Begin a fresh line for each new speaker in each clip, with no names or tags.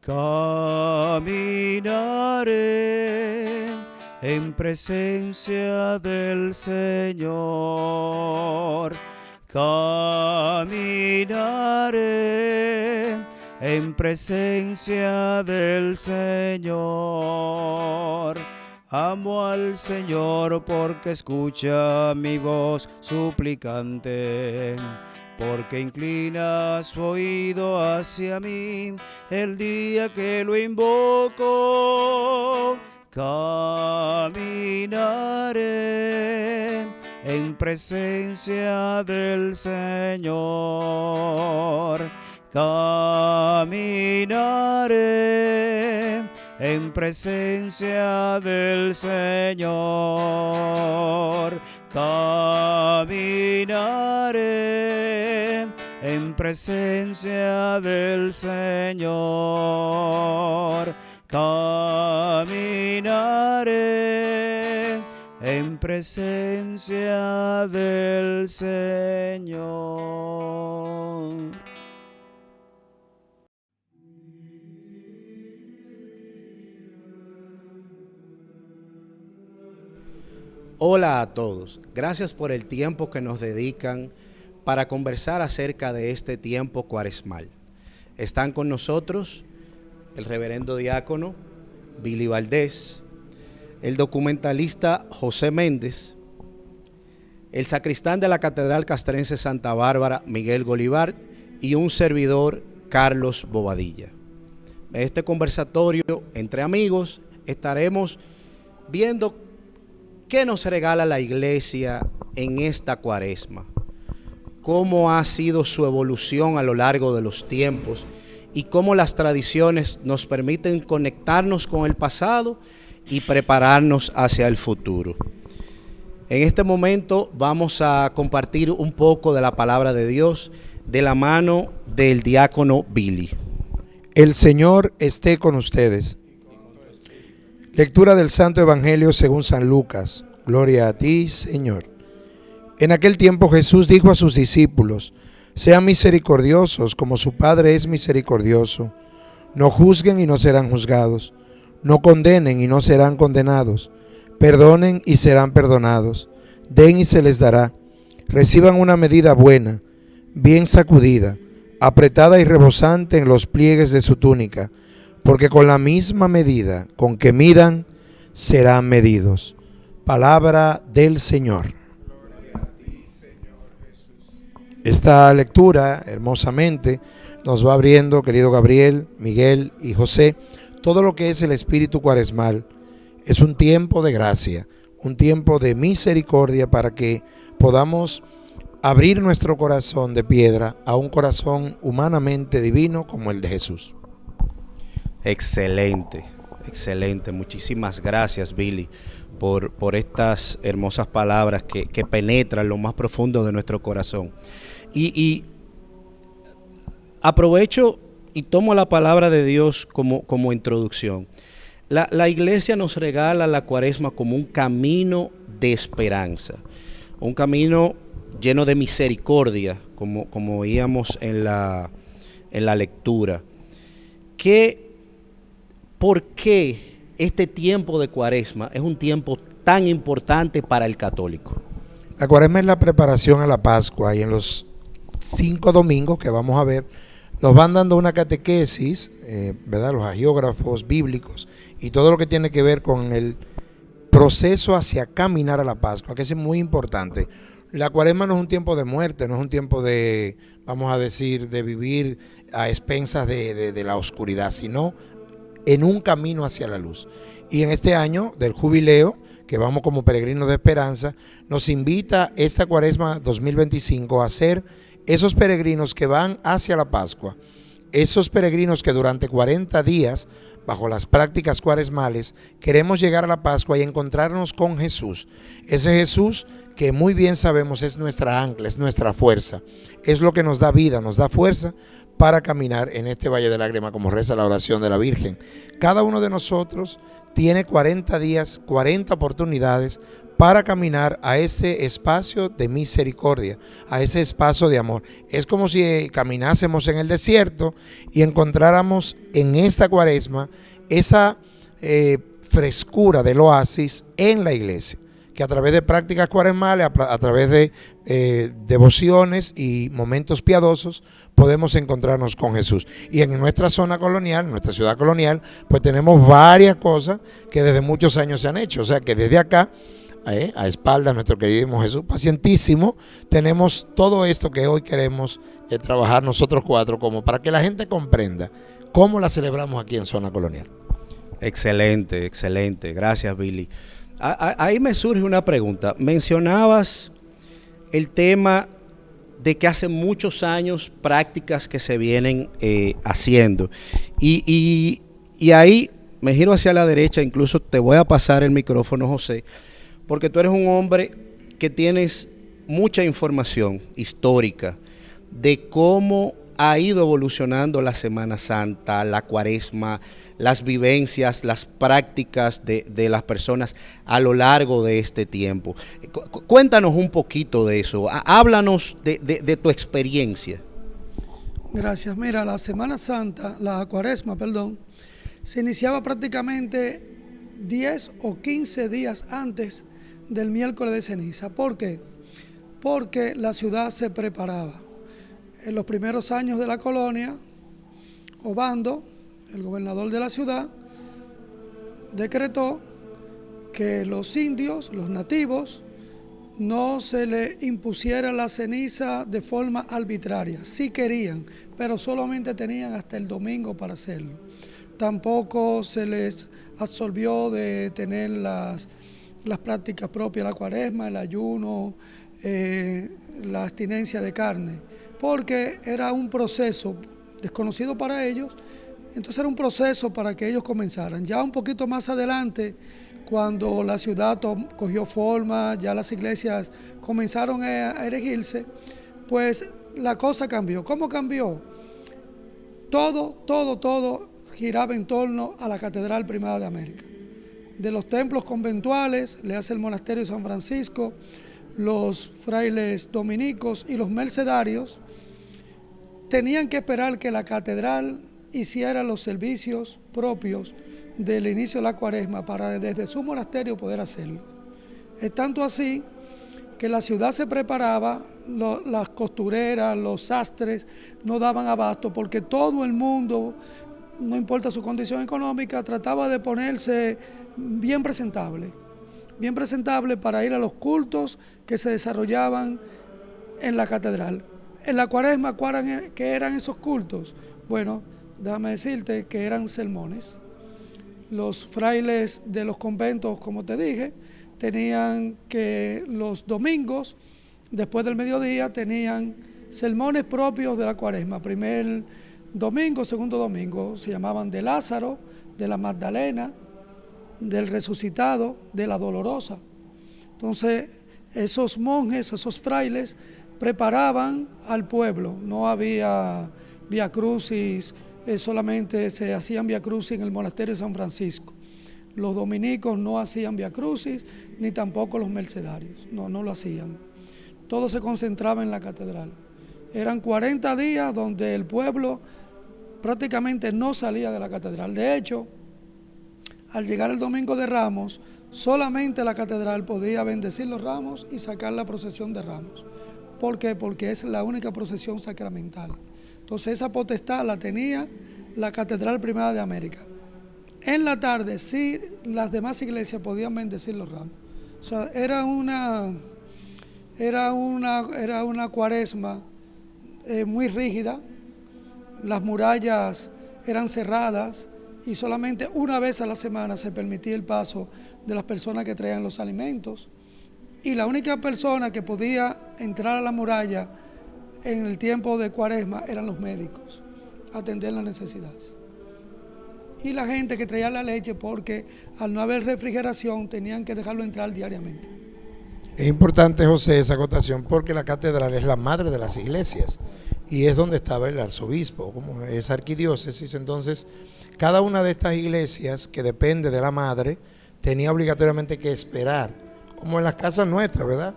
Caminaré en presencia del Señor. Caminaré en presencia del Señor. Amo al Señor porque escucha mi voz suplicante, porque inclina su oído hacia mí el día que lo invoco. Caminaré en presencia del Señor. Caminaré en presencia del Señor. Caminaré en presencia del Señor. Caminaré en presencia del Señor.
Hola a todos, gracias por el tiempo que nos dedican para conversar acerca de este tiempo cuaresmal. Están con nosotros el reverendo diácono Billy Valdés, el documentalista José Méndez, el sacristán de la Catedral Castrense Santa Bárbara Miguel Golívar y un servidor Carlos Bobadilla. En este conversatorio entre amigos estaremos viendo ¿qué nos regala la iglesia en esta cuaresma? ¿Cómo ha sido su evolución a lo largo de los tiempos? Y cómo las tradiciones nos permiten conectarnos con el pasado y prepararnos hacia el futuro. En este momento vamos a compartir un poco de la palabra de Dios de la mano del diácono Billy.
El Señor esté con ustedes. Lectura del Santo Evangelio según San Lucas. Gloria a ti, Señor. En aquel tiempo Jesús dijo a sus discípulos: sean misericordiosos como su Padre es misericordioso. No juzguen y no serán juzgados. No condenen y no serán condenados. Perdonen y serán perdonados. Den y se les dará. Reciban una medida buena, bien sacudida, apretada y rebosante en los pliegues de su túnica, porque con la misma medida con que midan, serán medidos. Palabra del Señor. Esta lectura hermosamente nos va abriendo, querido Gabriel, Miguel y José, todo lo que es el espíritu cuaresmal. Es un tiempo de gracia, un tiempo de misericordia para que podamos abrir nuestro corazón de piedra a un corazón humanamente divino como el de Jesús.
Excelente, excelente. Muchísimas gracias, Billy, por estas hermosas palabras que penetran lo más profundo de nuestro corazón. Y aprovecho y tomo la palabra de Dios como introducción. La iglesia nos regala la cuaresma como un camino de esperanza, un camino lleno de misericordia, como oíamos en la lectura. ¿Por qué este tiempo de cuaresma es un tiempo tan importante para el católico?
La cuaresma es la preparación a la Pascua, y en los 5 domingos que vamos a ver nos van dando una catequesis, ¿verdad? Los hagiógrafos bíblicos y todo lo que tiene que ver con el proceso hacia caminar a la Pascua, que es muy importante. La cuaresma no es un tiempo de muerte, no es un tiempo de, vamos a decir, de vivir a expensas de la oscuridad, sino en un camino hacia la luz. Y en este año del jubileo, que vamos como peregrinos de esperanza, nos invita esta cuaresma 2025 a ser esos peregrinos que van hacia la Pascua, esos peregrinos que durante 40 días, bajo las prácticas cuaresmales, queremos llegar a la Pascua y encontrarnos con Jesús. Ese Jesús que muy bien sabemos es nuestra ancla, es nuestra fuerza, es lo que nos da vida, nos da fuerza para caminar en este valle de lágrimas, como reza la oración de la Virgen. Cada uno de nosotros tiene 40 días, 40 oportunidades para caminar a ese espacio de misericordia, a ese espacio de amor. Es como si caminásemos en el desierto y encontráramos en esta cuaresma esa frescura del oasis en la iglesia, que a través de prácticas cuaresmales, a través de devociones y momentos piadosos, podemos encontrarnos con Jesús. Y en nuestra zona colonial, nuestra ciudad colonial, pues tenemos varias cosas que desde muchos años se han hecho. O sea que desde acá, a espaldas de nuestro querido Jesús pacientísimo, tenemos todo esto que hoy queremos trabajar nosotros cuatro, como para que la gente comprenda cómo la celebramos aquí en zona colonial.
Excelente, excelente. Gracias, Billy. Ahí me surge una pregunta. Mencionabas el tema de que hace muchos años prácticas que se vienen haciendo. Y ahí me giro hacia la derecha, incluso te voy a pasar el micrófono, José, porque tú eres un hombre que tienes mucha información histórica de cómo ha ido evolucionando la Semana Santa, la Cuaresma, las vivencias, las prácticas de las personas a lo largo de este tiempo. Cuéntanos un poquito de eso, háblanos de tu experiencia.
Gracias. Mira, la Semana Santa, la Cuaresma, perdón, se iniciaba prácticamente 10 o 15 días antes del miércoles de ceniza. ¿Por qué? Porque la ciudad se preparaba. En los primeros años de la colonia, Obando, el gobernador de la ciudad, decretó que los indios, los nativos, no se les impusiera la ceniza de forma arbitraria. Sí querían, pero solamente tenían hasta el domingo para hacerlo. Tampoco se les absolvió de tener las prácticas propias de la Cuaresma, el ayuno, la abstinencia de carne, porque era un proceso desconocido para ellos. Entonces era un proceso para que ellos comenzaran. Ya un poquito más adelante, cuando la ciudad cogió forma, ya las iglesias comenzaron a erigirse, pues la cosa cambió. ¿Cómo cambió? Todo giraba en torno a la Catedral Primada de América. De los templos conventuales, le hace el monasterio de San Francisco, los frailes dominicos y los mercedarios tenían que esperar que la catedral hiciera los servicios propios del inicio de la Cuaresma para desde su monasterio poder hacerlo. Es tanto así que la ciudad se preparaba, las costureras, los sastres no daban abasto porque todo el mundo, no importa su condición económica, trataba de ponerse bien presentable para ir a los cultos que se desarrollaban en la catedral. En la Cuaresma, ¿qué eran esos cultos? Bueno, déjame decirte que eran sermones. Los frailes de los conventos, como te dije, tenían que los domingos, después del mediodía, tenían sermones propios de la Cuaresma. Primer domingo, segundo domingo, se llamaban de Lázaro, de la Magdalena, del resucitado, de la dolorosa. Entonces, esos monjes, esos frailes, preparaban al pueblo. No había vía crucis, solamente se hacían vía crucis en el monasterio de San Francisco. Los dominicos no hacían vía crucis, ni tampoco los mercedarios, no lo hacían. Todo se concentraba en la catedral. Eran 40 días donde el pueblo prácticamente no salía de la catedral. De hecho, al llegar el domingo de Ramos, solamente la catedral podía bendecir los ramos y sacar la procesión de ramos. ¿Por qué? Porque es la única procesión sacramental. Entonces esa potestad la tenía la Catedral Primada de América. En la tarde sí las demás iglesias podían bendecir los ramos. O sea, era una Cuaresma muy rígida. Las murallas eran cerradas y solamente una vez a la semana se permitía el paso de las personas que traían los alimentos. Y la única persona que podía entrar a la muralla en el tiempo de Cuaresma eran los médicos, atender las necesidades. Y la gente que traía la leche, porque al no haber refrigeración tenían que dejarlo entrar diariamente.
Es importante, José, esa acotación, porque la catedral es la madre de las iglesias y es donde estaba el arzobispo, como es arquidiócesis. Entonces, cada una de estas iglesias que depende de la madre tenía obligatoriamente que esperar como en las casas nuestras, ¿verdad?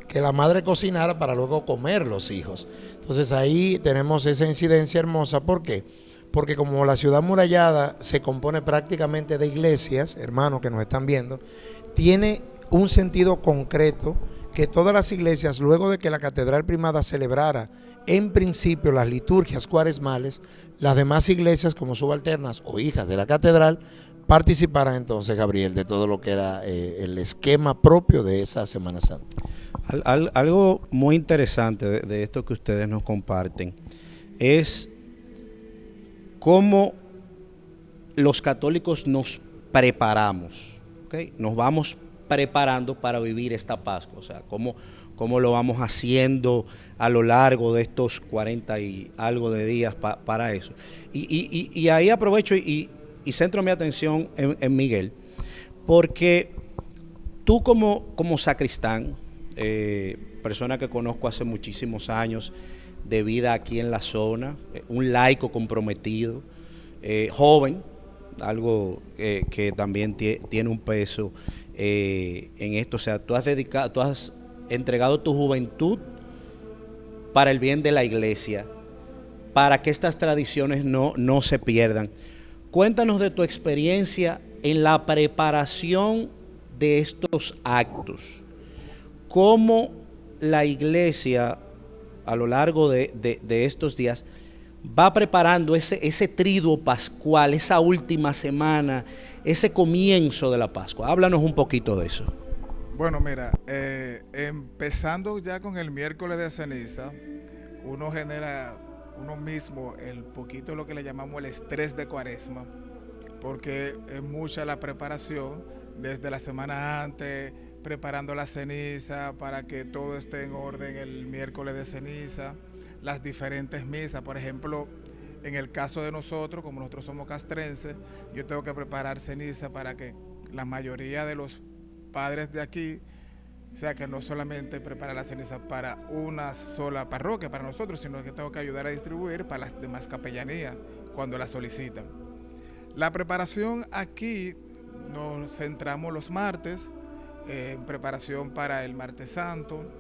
Que la madre cocinara para luego comer los hijos. Entonces ahí tenemos esa incidencia hermosa. ¿Por qué? Porque como la ciudad murallada se compone prácticamente de iglesias, hermanos que nos están viendo, tiene un sentido concreto que todas las iglesias, luego de que la Catedral Primada celebrara en principio las liturgias cuaresmales, las demás iglesias como subalternas o hijas de la catedral participaran entonces, Gabriel, de todo lo que era el esquema propio de esa Semana Santa.
Algo muy interesante de esto que ustedes nos comparten es cómo los católicos nos preparamos, ¿okay? Nos vamos preparando para vivir esta Pascua, o sea, cómo lo vamos haciendo a lo largo de estos 40 y algo de días para eso. Y ahí aprovecho y centro mi atención en Miguel, porque tú como sacristán, persona que conozco hace muchísimos años de vida aquí en la zona, un laico comprometido, joven, algo que también tiene un peso en esto. O sea, tú has entregado tu juventud para el bien de la iglesia, para que estas tradiciones no se pierdan. Cuéntanos de tu experiencia en la preparación de estos actos. ¿Cómo la iglesia a lo largo de estos días va preparando ese triduo pascual, esa última semana, ese comienzo de la Pascua? Háblanos un poquito de eso.
Bueno, mira, empezando ya con el miércoles de ceniza, uno genera uno mismo el poquito lo que le llamamos el estrés de Cuaresma, porque es mucha la preparación desde la semana antes, preparando la ceniza para que todo esté en orden el miércoles de ceniza, las diferentes misas. Por ejemplo, en el caso de nosotros, como nosotros somos castrenses, yo tengo que preparar ceniza para que la mayoría de los padres de aquí, o sea, que no solamente prepara la ceniza para una sola parroquia, para nosotros, sino que tengo que ayudar a distribuir para las demás capellanías cuando la solicitan. La preparación aquí nos centramos los martes, en preparación para el martes santo,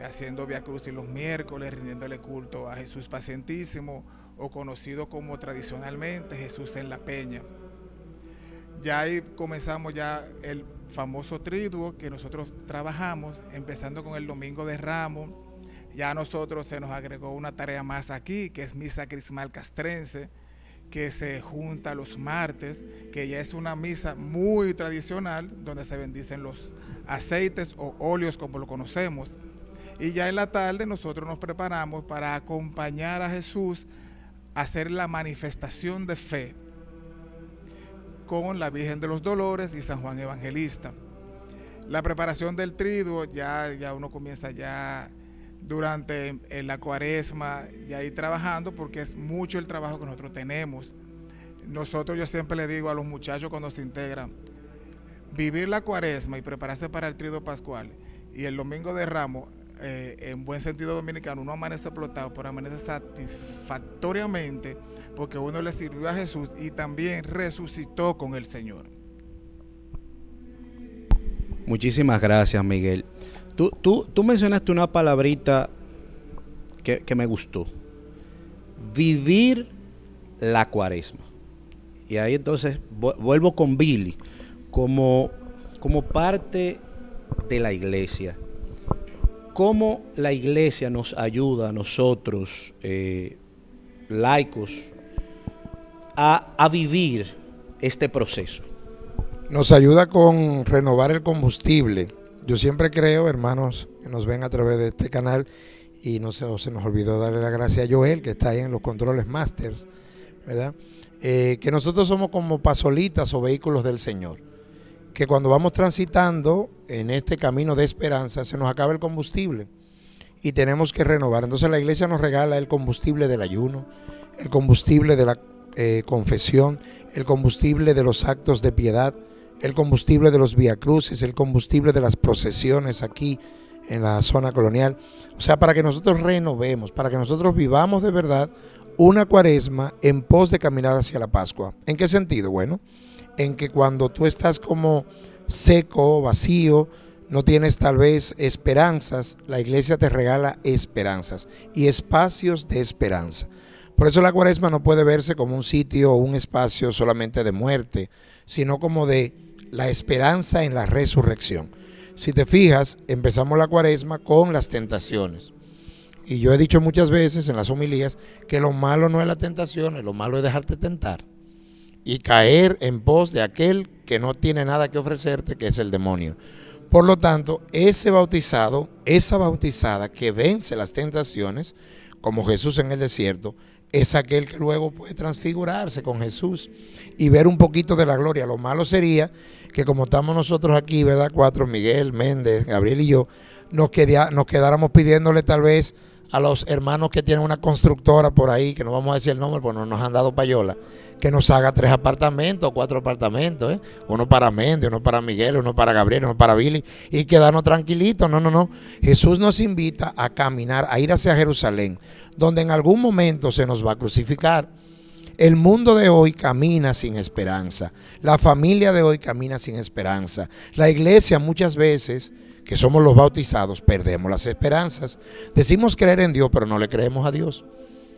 haciendo Vía Crucis los miércoles, rindiéndole culto a Jesús Pacientísimo, o conocido como tradicionalmente Jesús en la Peña. Ya ahí comenzamos ya el famoso triduo que nosotros trabajamos, empezando con el Domingo de Ramos. Ya a nosotros se nos agregó una tarea más aquí, que es Misa Crismal Castrense, que se junta los martes, que ya es una misa muy tradicional, donde se bendicen los aceites o óleos como lo conocemos. Y ya en la tarde nosotros nos preparamos para acompañar a Jesús a hacer la manifestación de fe con la Virgen de los Dolores y San Juan Evangelista. La preparación del triduo ya uno comienza ya durante la Cuaresma, ya ir trabajando, porque es mucho el trabajo que nosotros tenemos. Nosotros, yo siempre le digo a los muchachos cuando se integran, vivir la Cuaresma y prepararse para el triduo pascual y el Domingo de Ramos, en buen sentido dominicano, uno amanece explotado, pero amanece satisfactoriamente, porque uno le sirvió a Jesús y también resucitó con el Señor.
Muchísimas gracias, Miguel. Tú mencionaste una palabrita que me gustó. Vivir la Cuaresma. Y ahí entonces vuelvo con Billy, como parte de la iglesia. ¿Cómo la iglesia nos ayuda a nosotros, laicos, a vivir este proceso?
Nos ayuda con renovar el combustible. Yo siempre creo, hermanos que nos ven a través de este canal, y no se nos olvidó darle la gracia a Joel, que está ahí en los controles masters, ¿verdad? Que nosotros somos como pasolitas o vehículos del Señor, que cuando vamos transitando en este camino de esperanza se nos acaba el combustible y tenemos que renovar. Entonces la iglesia nos regala el combustible del ayuno, el combustible de la confesión, el combustible de los actos de piedad, el combustible de los viacrucis, el combustible de las procesiones aquí en la zona colonial. O sea, para que nosotros renovemos, para que nosotros vivamos de verdad una Cuaresma en pos de caminar hacia la Pascua. ¿En qué sentido? Bueno, en que cuando tú estás como seco, vacío, no tienes tal vez esperanzas, la iglesia te regala esperanzas y espacios de esperanza. Por eso la Cuaresma no puede verse como un sitio o un espacio solamente de muerte, sino como de la esperanza en la resurrección. Si te fijas, empezamos la Cuaresma con las tentaciones. Y yo he dicho muchas veces en las homilías que lo malo no es la tentación, lo malo es dejarte tentar y caer en pos de aquel que no tiene nada que ofrecerte, que es el demonio. Por lo tanto, ese bautizado, esa bautizada que vence las tentaciones, como Jesús en el desierto, es aquel que luego puede transfigurarse con Jesús y ver un poquito de la gloria. Lo malo sería que como estamos nosotros aquí, ¿verdad? Cuatro, Miguel, Méndez, Gabriel y yo, nos quedáramos pidiéndole tal vez a los hermanos que tienen una constructora por ahí, que no vamos a decir el nombre porque no nos han dado payola, que nos haga 3 apartamentos o 4 apartamentos, uno para Méndez, uno para Miguel, uno para Gabriel, uno para Billy, y quedarnos tranquilitos. No. Jesús nos invita a caminar, a ir hacia Jerusalén, donde en algún momento se nos va a crucificar. El mundo de hoy camina sin esperanza, la familia de hoy camina sin esperanza, la iglesia muchas veces, que somos los bautizados, perdemos las esperanzas. Decimos creer en Dios, pero no le creemos a Dios.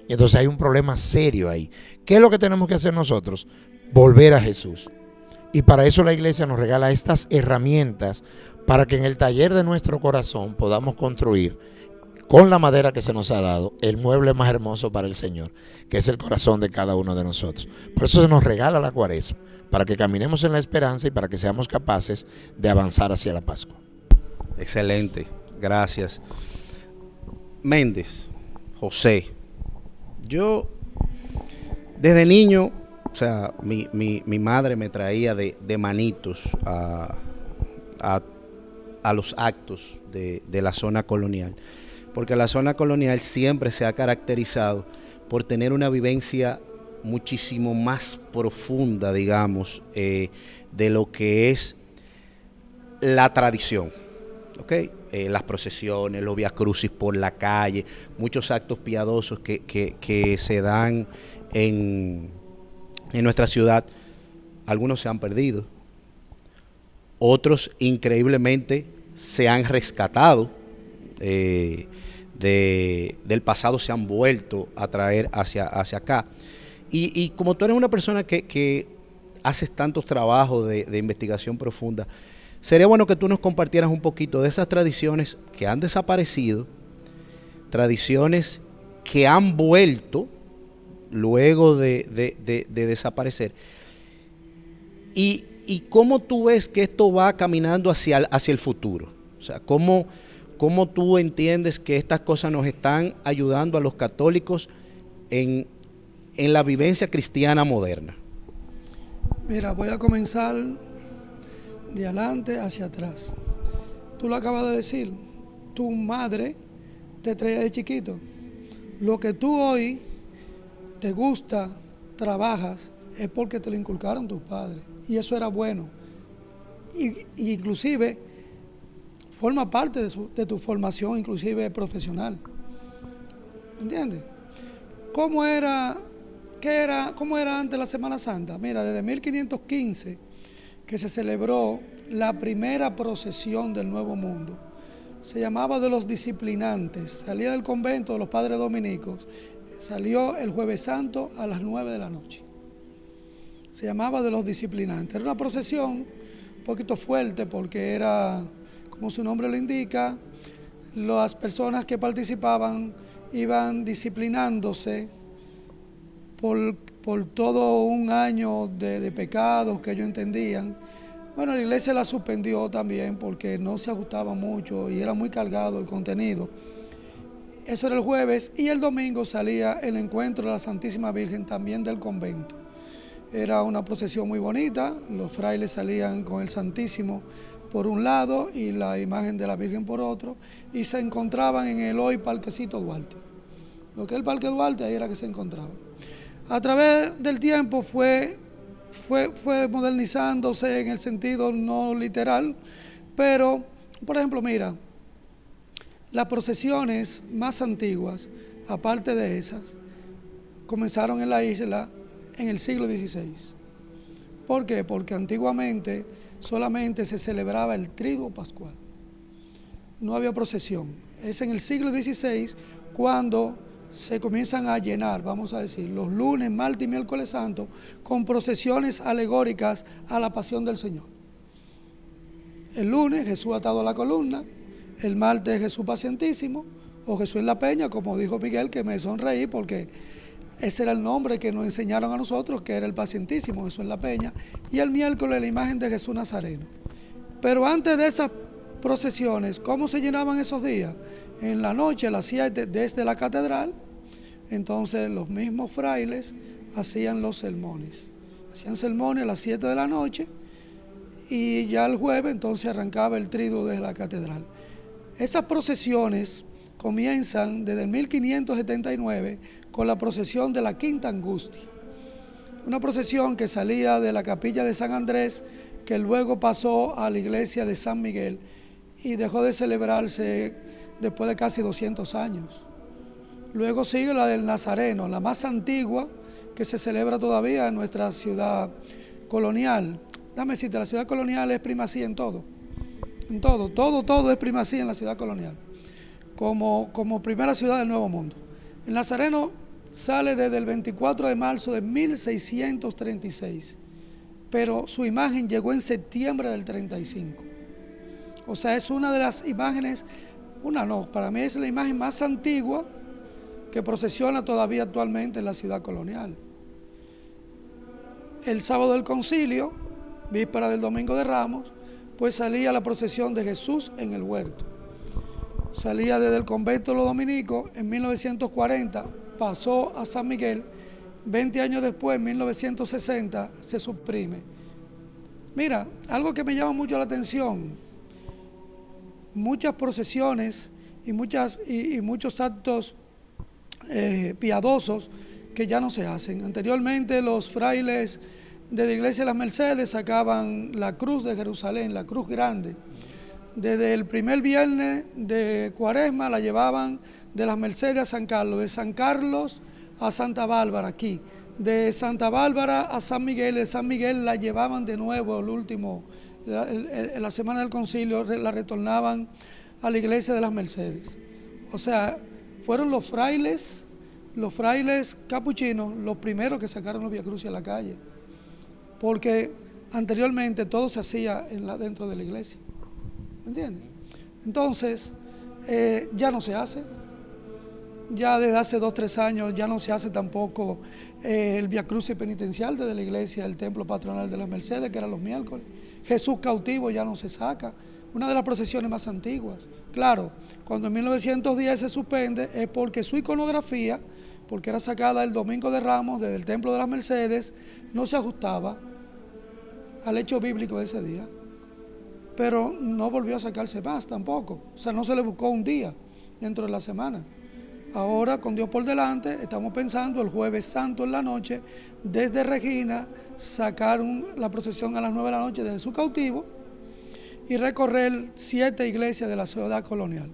Y entonces hay un problema serio ahí. ¿Qué es lo que tenemos que hacer nosotros? Volver a Jesús. Y para eso la iglesia nos regala estas herramientas para que en el taller de nuestro corazón podamos construir con la madera que se nos ha dado el mueble más hermoso para el Señor, que es el corazón de cada uno de nosotros. Por eso se nos regala la Cuaresma, para que caminemos en la esperanza y para que seamos capaces de avanzar hacia la Pascua.
Excelente, gracias. Méndez, José, yo desde niño, o sea, mi madre me traía de manitos a los actos de la zona colonial, porque la zona colonial siempre se ha caracterizado por tener una vivencia muchísimo más profunda, digamos, de lo que es la tradición. Okay. Las procesiones, los viacrucis por la calle, muchos actos piadosos que se dan en nuestra ciudad. Algunos se han perdido, otros increíblemente se han rescatado del pasado, se han vuelto a traer hacia acá. Y como tú eres una persona que haces tantos trabajos de investigación profunda, sería bueno que tú nos compartieras un poquito de esas tradiciones que han desaparecido, tradiciones que han vuelto luego de desaparecer. Y cómo tú ves que esto va caminando hacia el futuro. O sea, cómo tú entiendes que estas cosas nos están ayudando a los católicos en la vivencia cristiana moderna.
Mira, voy a comenzar de adelante hacia atrás. Tú lo acabas de decir, tu madre te traía de chiquito. Lo que tú hoy te gusta, trabajas, es porque te lo inculcaron tus padres. Y eso era bueno. Y inclusive forma parte de tu formación, inclusive profesional. ¿Entiendes? ¿Cómo era antes la Semana Santa? Mira, desde 1515 que se celebró la primera procesión del Nuevo Mundo. Se llamaba de los disciplinantes. Salía del convento de los padres dominicos. Salió el Jueves Santo a las 9 de la noche. Se llamaba de los disciplinantes. Era una procesión un poquito fuerte porque era, como su nombre lo indica, las personas que participaban iban disciplinándose por todo un año de pecados que ellos entendían. Bueno, la iglesia la suspendió también porque no se ajustaba mucho y era muy cargado el contenido. Eso era el jueves, y el domingo salía el encuentro de la Santísima Virgen también del convento. Era una procesión muy bonita, los frailes salían con el Santísimo por un lado y la imagen de la Virgen por otro, y se encontraban en el hoy Parquecito Duarte. Lo que es el Parque Duarte, ahí era que se encontraba. A través del tiempo fue modernizándose en el sentido no literal, pero, por ejemplo, mira, las procesiones más antiguas, aparte de esas, comenzaron en la isla en el siglo XVI. ¿Por qué? Porque antiguamente solamente se celebraba el triduo pascual. no había procesión. Es en el siglo XVI cuando se comienzan a llenar, vamos a decir, los lunes, martes y miércoles santos con procesiones alegóricas a la pasión del Señor. El lunes Jesús atado a la columna, el martes Jesús pacientísimo, o Jesús en la peña, como dijo Miguel, que me sonreí porque ese era el nombre que nos enseñaron a nosotros, que era el pacientísimo, Jesús en la peña, y el miércoles la imagen de Jesús Nazareno. Pero antes de esas procesiones, ¿cómo se llenaban esos días? En la noche, a las 7, desde la catedral, entonces los mismos frailes hacían los sermones. Hacían sermones a las 7 de la noche y ya el jueves entonces arrancaba el triduo desde la catedral. Esas procesiones comienzan desde el 1579 con la procesión de la Quinta Angustia. Una procesión que salía de la capilla de San Andrés, que luego pasó a la iglesia de San Miguel y dejó de celebrarse después de casi 200 años. Luego sigue la del Nazareno, la más antigua que se celebra todavía en nuestra ciudad colonial. Dame decirte, la ciudad colonial es primacía en todo. En todo es primacía en la ciudad colonial. Como primera ciudad del Nuevo Mundo. El Nazareno sale desde el 24 de marzo de 1636, pero su imagen llegó en septiembre del 35. O sea, es una de las imágenes, para mí es la imagen más antigua que procesiona todavía actualmente en la ciudad colonial. El sábado del concilio, víspera del Domingo de Ramos, pues salía la procesión de Jesús en el huerto. Salía desde el convento de los dominicos en 1940, pasó a San Miguel, 20 años después, en 1960, se suprime. Mira, algo que me llama mucho la atención, muchas procesiones y muchos actos piadosos que ya no se hacen. Anteriormente los frailes de la iglesia de las Mercedes sacaban la cruz de Jerusalén, la cruz grande. Desde el primer viernes de Cuaresma la llevaban de las Mercedes a San Carlos, de San Carlos a Santa Bárbara aquí, de Santa Bárbara a San Miguel, de San Miguel la llevaban de nuevo la semana del concilio, la retornaban a la iglesia de las Mercedes. O sea, fueron los frailes capuchinos los primeros que sacaron los viacrucis a la calle, porque anteriormente todo se hacía dentro de la iglesia. ¿Me entiendes? Entonces, ya no se hace. Ya desde hace 2 o 3 años ya no se hace tampoco el viacrucis penitencial desde la iglesia del templo patronal de las Mercedes, que era los miércoles. Jesús cautivo ya no se saca. Una de las procesiones más antiguas. Claro, cuando en 1910 se suspende es porque su iconografía, porque era sacada el Domingo de Ramos desde el templo de las Mercedes, no se ajustaba al hecho bíblico de ese día. Pero no volvió a sacarse más tampoco. O sea, no se le buscó un día dentro de la semana. Ahora, con Dios por delante, estamos pensando el Jueves Santo en la noche, desde Regina, sacar la procesión a las 9 de la noche desde su cautivo y recorrer 7 iglesias de la ciudad colonial.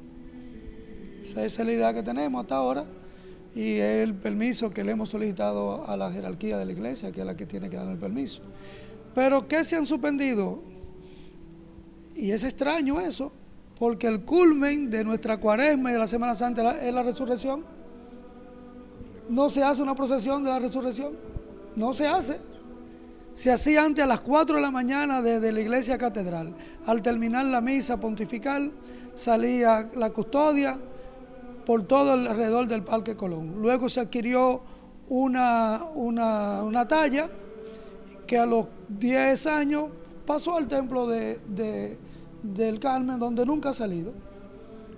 Esa es la idea que tenemos hasta ahora y es el permiso que le hemos solicitado a la jerarquía de la iglesia, que es la que tiene que dar el permiso. Pero, ¿qué se han suspendido? Y es extraño eso, porque el culmen de nuestra Cuaresma y de la Semana Santa es la resurrección. No se hace una procesión de la resurrección, no se hace. Se hacía antes a las 4 de la mañana desde la iglesia catedral. Al terminar la misa pontifical salía la custodia por todo alrededor del Parque Colón. Luego se adquirió una talla que a los 10 años pasó al templo del Carmen, donde nunca ha salido.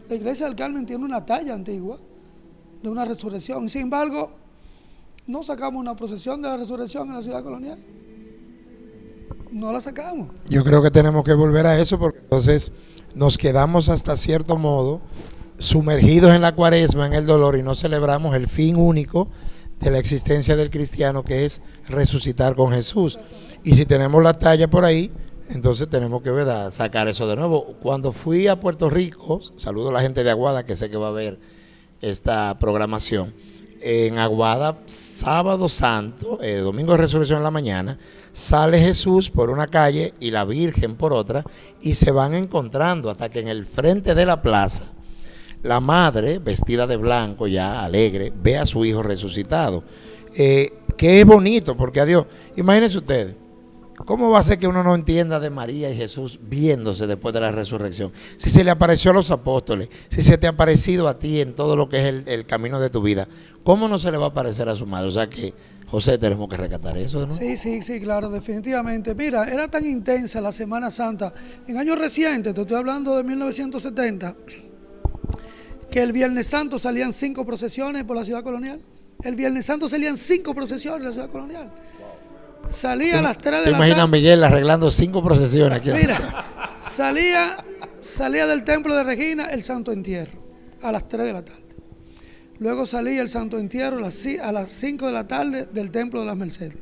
La iglesia del Carmen tiene una talla antigua de una resurrección. Sin embargo, no sacamos una procesión de la resurrección en la ciudad colonial. No la sacamos.
Yo creo que tenemos que volver a eso, porque entonces nos quedamos hasta cierto modo sumergidos en la Cuaresma, en el dolor, y no celebramos el fin único de la existencia del cristiano, que es resucitar con Jesús. Y si tenemos la talla por ahí, entonces tenemos que, ¿verdad?, sacar eso de nuevo. Cuando fui a Puerto Rico, saludo a la gente de Aguada, que sé que va a ver esta programación. En Aguada, sábado santo, domingo de resurrección en la mañana, sale Jesús por una calle y la Virgen por otra, y se van encontrando hasta que en el frente de la plaza, la madre, vestida de blanco ya, alegre, ve a su hijo resucitado. Que es bonito, porque a Dios, imagínense ustedes, ¿cómo va a ser que uno no entienda de María y Jesús viéndose después de la resurrección? Si se le apareció a los apóstoles, si se te ha aparecido a ti en todo lo que es el camino de tu vida, ¿cómo no se le va a aparecer a su madre? O sea que, José, tenemos que rescatar eso, ¿no?
Sí, claro, definitivamente. Mira, era tan intensa la Semana Santa, en años recientes, te estoy hablando de 1970, que el Viernes Santo salían 5 procesiones por la ciudad colonial. El Viernes Santo salían 5 procesiones en la ciudad colonial. Salía a las 3 de la tarde.
¿Te imaginas Miguel arreglando 5 procesiones aquí?
Mira, salía del templo de Regina el Santo Entierro a las 3 de la tarde. Luego salía el Santo Entierro a las 5 de la tarde del templo de las Mercedes.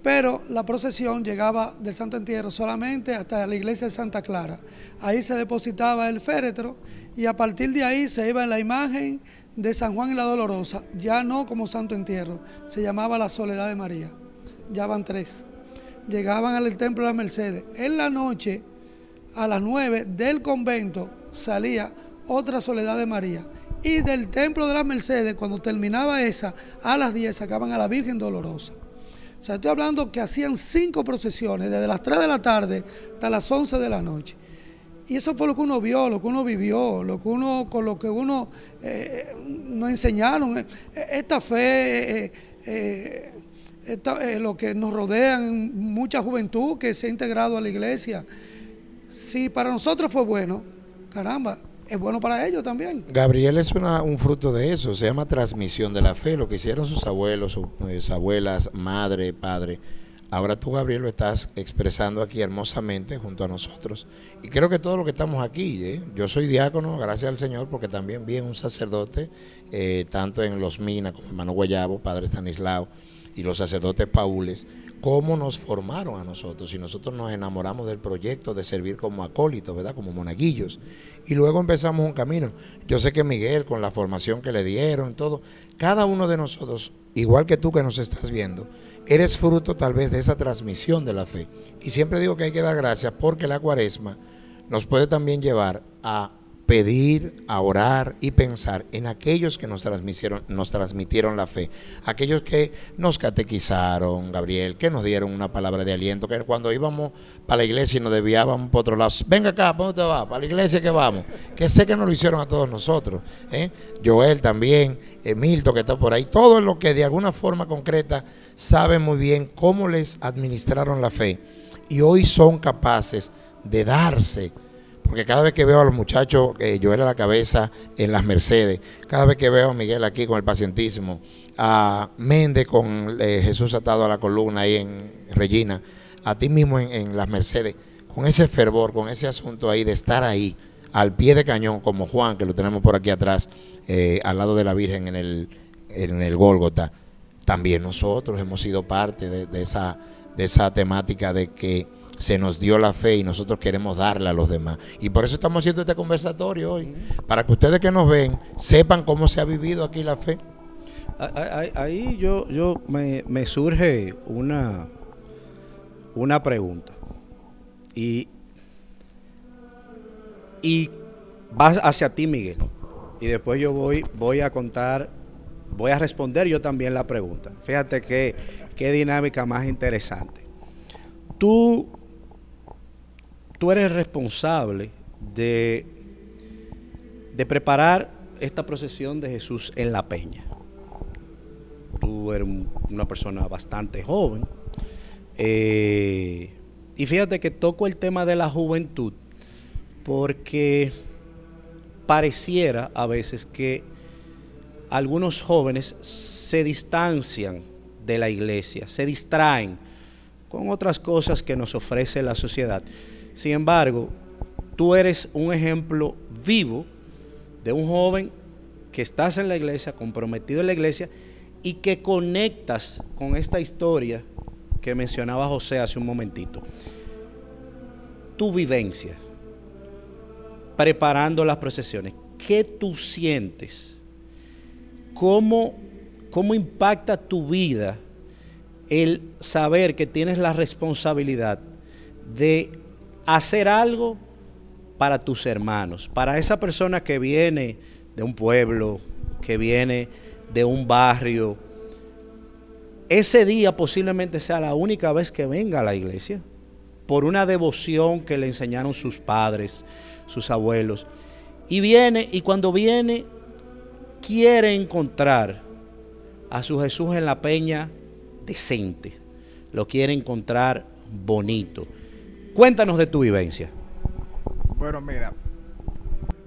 Pero la procesión llegaba del Santo Entierro solamente hasta la iglesia de Santa Clara. Ahí se depositaba el féretro y a partir de ahí se iba en la imagen de San Juan y la Dolorosa, ya no como Santo Entierro, se llamaba la Soledad de María. Ya van 3. Llegaban al templo de las Mercedes. En la noche, a las 9 del convento, salía otra Soledad de María. Y del templo de las Mercedes, cuando terminaba esa, a las 10 sacaban a la Virgen Dolorosa. O sea, estoy hablando que hacían 5 procesiones, desde las 3 de la tarde hasta las 11 de la noche. Y eso fue lo que uno vio, lo que uno vivió, con lo que uno nos enseñaron. Esta fe, lo que nos rodean, mucha juventud que se ha integrado a la iglesia. Si para nosotros fue bueno, caramba, es bueno para ellos también.
Gabriel es un fruto de eso, se llama transmisión de la fe, lo que hicieron sus abuelos, sus abuelas, madre, padre. Ahora tú, Gabriel, lo estás expresando aquí hermosamente junto a nosotros. Y creo que todos los que estamos aquí, yo soy diácono, gracias al Señor, porque también vi un sacerdote, tanto en Los Minas como hermano Guayabo, padre Estanislao, y los sacerdotes paules, cómo nos formaron a nosotros, y nosotros nos enamoramos del proyecto de servir como acólitos, ¿verdad? Como monaguillos, y luego empezamos un camino. Yo sé que Miguel, con la formación que le dieron, todo, cada uno de nosotros, igual que tú que nos estás viendo, eres fruto tal vez de esa transmisión de la fe. Y siempre digo que hay que dar gracias porque la Cuaresma nos puede también llevar a pedir, a orar y pensar en aquellos que nos transmitieron la fe, aquellos que nos catequizaron, Gabriel, que nos dieron una palabra de aliento, que cuando íbamos para la iglesia y nos desviábamos por otro lado, venga acá, ¿para dónde te vas? Para la iglesia que vamos, que sé que nos lo hicieron a todos nosotros, Joel también, Milton que está por ahí, todos los que de alguna forma concreta saben muy bien cómo les administraron la fe y hoy son capaces de darse. Porque cada vez que veo a los muchachos, Joel a la cabeza en las Mercedes, cada vez que veo a Miguel aquí con el pacientísimo, a Méndez con Jesús atado a la columna ahí en Regina, a ti mismo en las Mercedes, con ese fervor, con ese asunto ahí de estar ahí, al pie de cañón, como Juan, que lo tenemos por aquí atrás, al lado de la Virgen en el Gólgota, también nosotros hemos sido parte de esa temática de que se nos dio la fe y nosotros queremos darla a los demás. Y por eso estamos haciendo este conversatorio hoy, para que ustedes que nos ven sepan cómo se ha vivido aquí la fe.
Ahí me surge una pregunta. Y vas hacia ti, Miguel. Y después yo voy a responder yo también la pregunta. Fíjate qué dinámica más interesante. Tú eres responsable de preparar esta procesión de Jesús en la Peña. Tú eres una persona bastante joven. Y fíjate que toco el tema de la juventud porque pareciera a veces que algunos jóvenes se distancian de la iglesia, se distraen con otras cosas que nos ofrece la sociedad. Sin embargo, tú eres un ejemplo vivo de un joven que estás en la iglesia, comprometido en la iglesia y que conectas con esta historia que mencionaba José hace un momentito. Tu vivencia, preparando las procesiones, ¿qué tú sientes? ¿Cómo impacta tu vida el saber que tienes la responsabilidad de hacer algo para tus hermanos, para esa persona que viene de un pueblo, que viene de un barrio. Ese día posiblemente sea la única vez que venga a la iglesia, por una devoción que le enseñaron sus padres, sus abuelos. Y viene, y cuando viene, quiere encontrar a su Jesús en la peña decente, lo quiere encontrar bonito. Cuéntanos de tu vivencia.
Bueno, mira,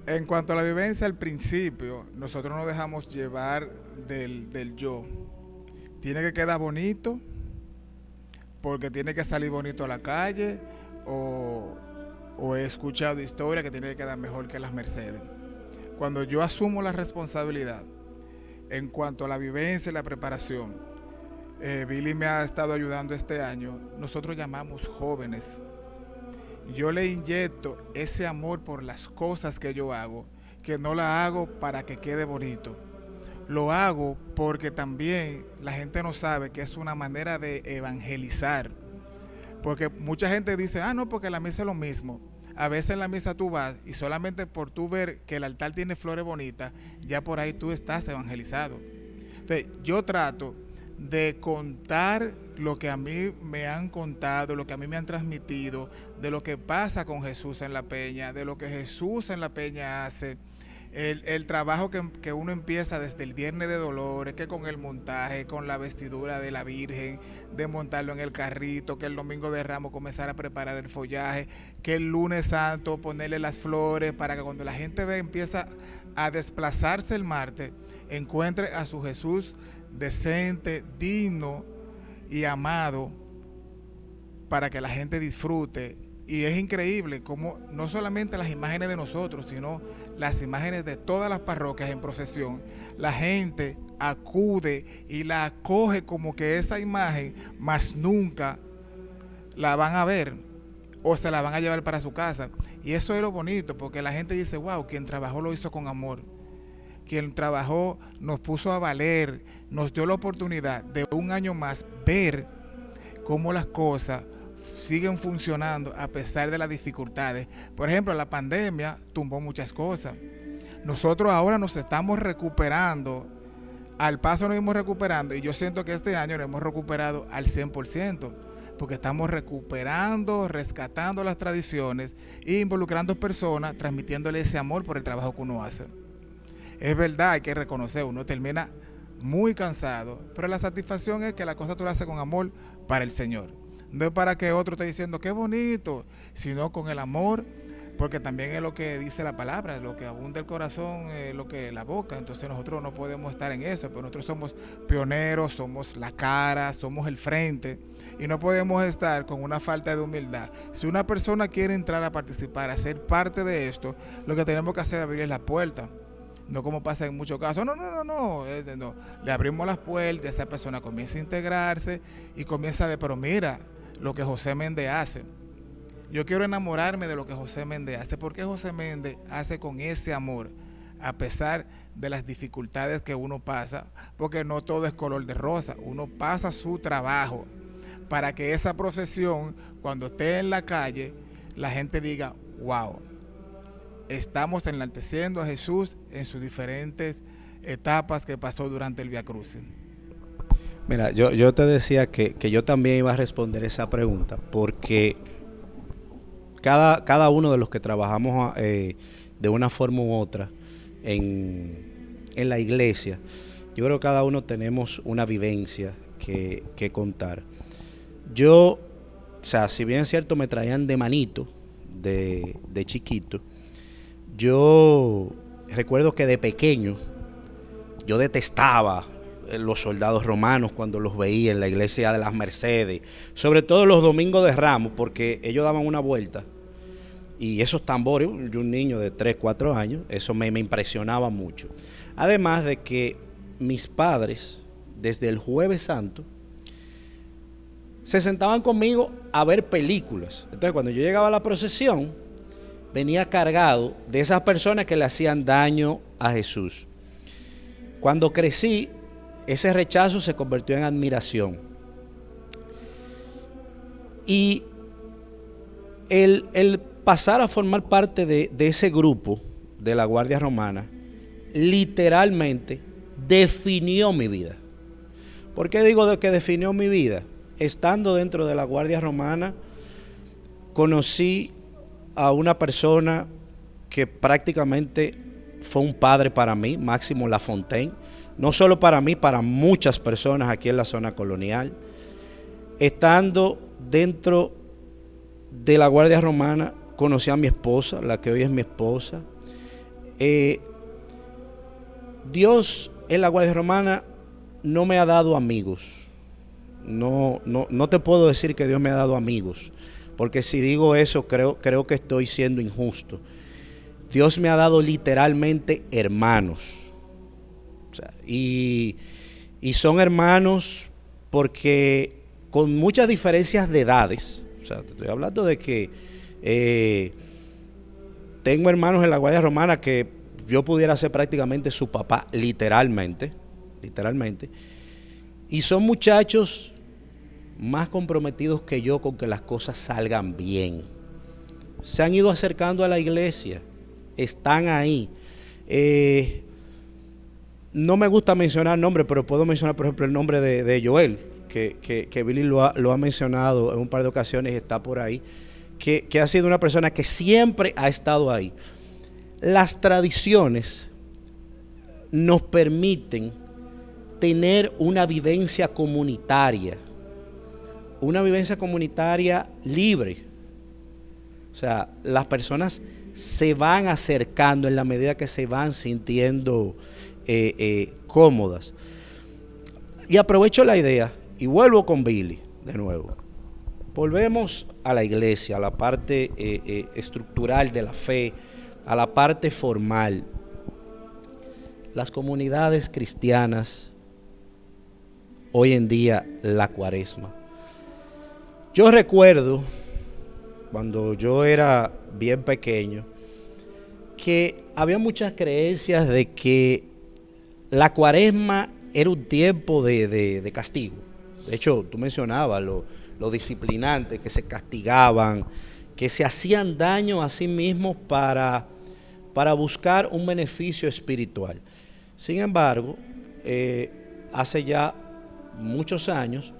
en cuanto a la vivencia, al principio, nosotros nos dejamos llevar del yo. Tiene que quedar bonito, porque tiene que salir bonito a la calle, o he escuchado historias que tiene que quedar mejor que las Mercedes. Cuando yo asumo la responsabilidad, en cuanto a la vivencia y la preparación, Billy me ha estado ayudando este año, nosotros llamamos jóvenes. Yo le inyecto ese amor por las cosas que yo hago, que no la hago para que quede bonito. Lo hago porque también la gente no sabe que es una manera de evangelizar. Porque mucha gente dice, no, porque la misa es lo mismo. A veces en la misa tú vas y solamente por tú ver que el altar tiene flores bonitas, ya por ahí tú estás evangelizado. Entonces, yo trato de contar lo que a mí me han contado, lo que a mí me han transmitido, de lo que pasa con Jesús en la peña, de lo que Jesús en la peña hace, el trabajo que uno empieza desde el Viernes de Dolores, que con el montaje, con la vestidura de la Virgen, de montarlo en el carrito, que el Domingo de Ramos comenzar a preparar el follaje, que el Lunes Santo ponerle las flores para que cuando la gente empieza a desplazarse el martes, encuentre a su Jesús decente, digno y amado, para que la gente disfrute. Y es increíble cómo no solamente las imágenes de nosotros, sino las imágenes de todas las parroquias en procesión, la gente acude y la acoge como que esa imagen más nunca la van a ver o se la van a llevar para su casa. Y eso es lo bonito, porque la gente dice, wow, quien trabajó lo hizo con amor. Quien trabajó nos puso a valer, nos dio la oportunidad de un año más ver cómo las cosas siguen funcionando a pesar de las dificultades. Por ejemplo, la pandemia tumbó muchas cosas. Nosotros ahora nos estamos recuperando, al paso nos hemos recuperando, y yo siento que este año nos hemos recuperado al 100%, porque estamos recuperando, rescatando las tradiciones e involucrando personas, transmitiéndole ese amor por el trabajo que uno hace. Es verdad, hay que reconocer, uno termina muy cansado, pero la satisfacción es que la cosa tú la haces con amor para el Señor. No es para que otro esté diciendo qué bonito, sino con el amor, porque también es lo que dice la palabra, lo que abunda el corazón es lo que la boca. Entonces nosotros no podemos estar en eso, pero nosotros somos pioneros, somos la cara, somos el frente, y no podemos estar con una falta de humildad. Si una persona quiere entrar a participar, a ser parte de esto, lo que tenemos que hacer es abrirle la puerta. No como pasa en muchos casos, no. Le abrimos las puertas, esa persona comienza a integrarse y comienza a ver, pero mira lo que José Méndez hace. Yo quiero enamorarme de lo que José Méndez hace. ¿Por qué José Méndez hace con ese amor, a pesar de las dificultades que uno pasa? Porque no todo es color de rosa, uno pasa su trabajo para que esa procesión, cuando esté en la calle, la gente diga, wow, estamos enalteciendo a Jesús en sus diferentes etapas que pasó durante el Vía Crucis.
Mira, yo te decía que yo también iba a responder esa pregunta, porque cada uno de los que trabajamos de una forma u otra en la iglesia, yo creo que cada uno tenemos una vivencia que contar. Yo, o sea, si bien es cierto, me traían de manito, de chiquito. Yo recuerdo que de pequeño yo detestaba los soldados romanos cuando los veía en la iglesia de las Mercedes, sobre todo los domingos de Ramos, porque ellos daban una vuelta y esos tambores, yo un niño de 3, 4 años, eso me impresionaba mucho. Además de que mis padres, desde el Jueves Santo, se sentaban conmigo a ver películas. Entonces, cuando yo llegaba a la procesión, venía cargado de esas personas que le hacían daño a Jesús. Cuando crecí, ese rechazo se convirtió en admiración. Y el pasar a formar parte de ese grupo de la Guardia Romana literalmente definió mi vida. ¿Por qué digo que definió mi vida? Estando dentro de la Guardia Romana, conocí a una persona que prácticamente fue un padre para mí, Máximo Lafontaine, no solo para mí, para muchas personas aquí en la zona colonial. Estando dentro de la Guardia Romana, conocí a mi esposa, la que hoy es mi esposa. Dios en la Guardia Romana no me ha dado amigos. No te puedo decir que Dios me ha dado amigos, porque si digo eso creo que estoy siendo injusto. Dios me ha dado literalmente hermanos. O sea, y son hermanos porque con muchas diferencias de edades. O sea, te estoy hablando de que tengo hermanos en la Guardia Romana que yo pudiera ser prácticamente su papá, literalmente. Y son muchachos más comprometidos que yo con que las cosas salgan bien. Se han ido acercando a la iglesia, están ahí. No me gusta mencionar nombres, pero puedo mencionar, por ejemplo, el nombre de Joel, que Billy lo ha mencionado en un par de ocasiones y está por ahí, que ha sido una persona que siempre ha estado ahí. Las tradiciones nos permiten tener una vivencia comunitaria libre. O sea, las personas se van acercando en la medida que se van sintiendo cómodas. Y aprovecho la idea y vuelvo con Billy de nuevo. Volvemos a la iglesia, a la parte estructural de la fe, a la parte formal. Las comunidades cristianas, hoy en día, la Cuaresma. Yo recuerdo, cuando yo era bien pequeño, que había muchas creencias de que la Cuaresma era un tiempo de castigo. De hecho, tú mencionabas lo disciplinante, que se castigaban, que se hacían daño a sí mismos para buscar un beneficio espiritual. Sin embargo, hace ya muchos años,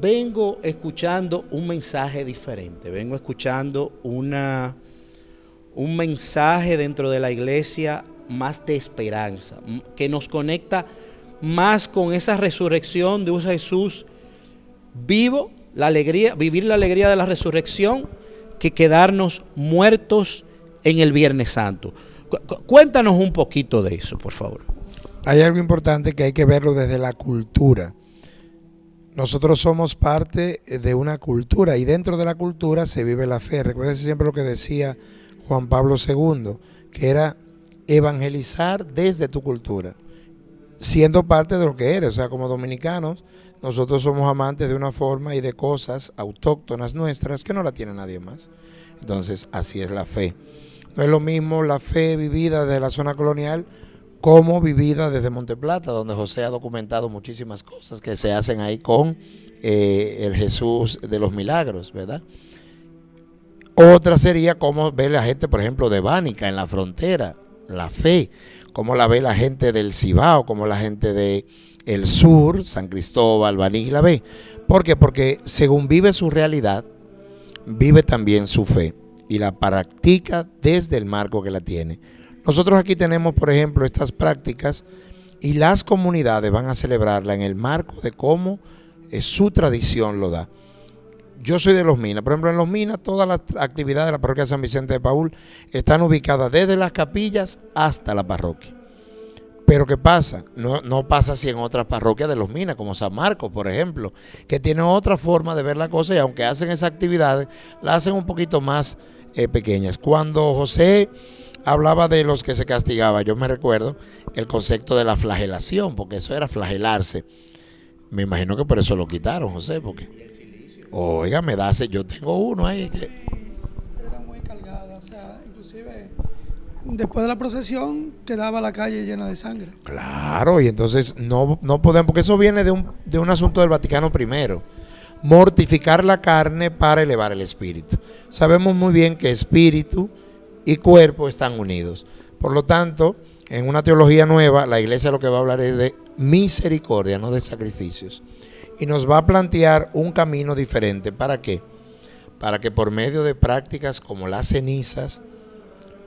vengo escuchando un mensaje diferente, vengo escuchando un mensaje dentro de la iglesia más de esperanza, que nos conecta más con esa resurrección de un Jesús vivo, vivir la alegría de la resurrección, que quedarnos muertos en el Viernes Santo. Cuéntanos un poquito de eso, por favor.
Hay algo importante que hay que verlo desde la cultura. Nosotros somos parte de una cultura y dentro de la cultura se vive la fe. Recuerden siempre lo que decía Juan Pablo II, que era evangelizar desde tu cultura, siendo parte de lo que eres. O sea, como dominicanos, nosotros somos amantes de una forma y de cosas autóctonas nuestras que no la tiene nadie más. Entonces, así es la fe. No es lo mismo la fe vivida desde la zona colonial como vivida desde Monteplata, donde José ha documentado muchísimas cosas que se hacen ahí con el Jesús de los Milagros, ¿verdad? Otra sería cómo ve la gente, por ejemplo, de Bánica en la frontera, la fe, cómo la ve la gente del Cibao, cómo la gente del sur, San Cristóbal, Baní la ve. ¿Por qué? Porque según vive su realidad, vive también su fe y la practica desde el marco que la tiene. Nosotros aquí tenemos, por ejemplo, estas prácticas y las comunidades van a celebrarla en el marco de cómo su tradición lo da. Yo soy de Los Minas, por ejemplo, en Los Minas todas las actividades de la parroquia San Vicente de Paúl están ubicadas desde las capillas hasta la parroquia. Pero ¿qué pasa? No pasa así en otras parroquias de Los Minas, como San Marcos, por ejemplo, que tienen otra forma de ver la cosa y aunque hacen esas actividades, las hacen un poquito más pequeñas. Cuando José hablaba de los que se castigaban, yo me recuerdo el concepto de la flagelación, porque eso era flagelarse. Me imagino que por eso lo quitaron, José, porque oiga, yo tengo uno ahí que
era muy cargada, o sea, inclusive después de la procesión quedaba la calle llena de sangre.
Claro, y entonces no podemos, porque eso viene de un asunto del Vaticano I. mortificar la carne para elevar el espíritu. Sabemos muy bien que espíritu y cuerpo están unidos. Por lo tanto, en una teología nueva, la iglesia lo que va a hablar es de misericordia, no de sacrificios. Y nos va a plantear un camino diferente. ¿Para qué? Para que por medio de prácticas como las cenizas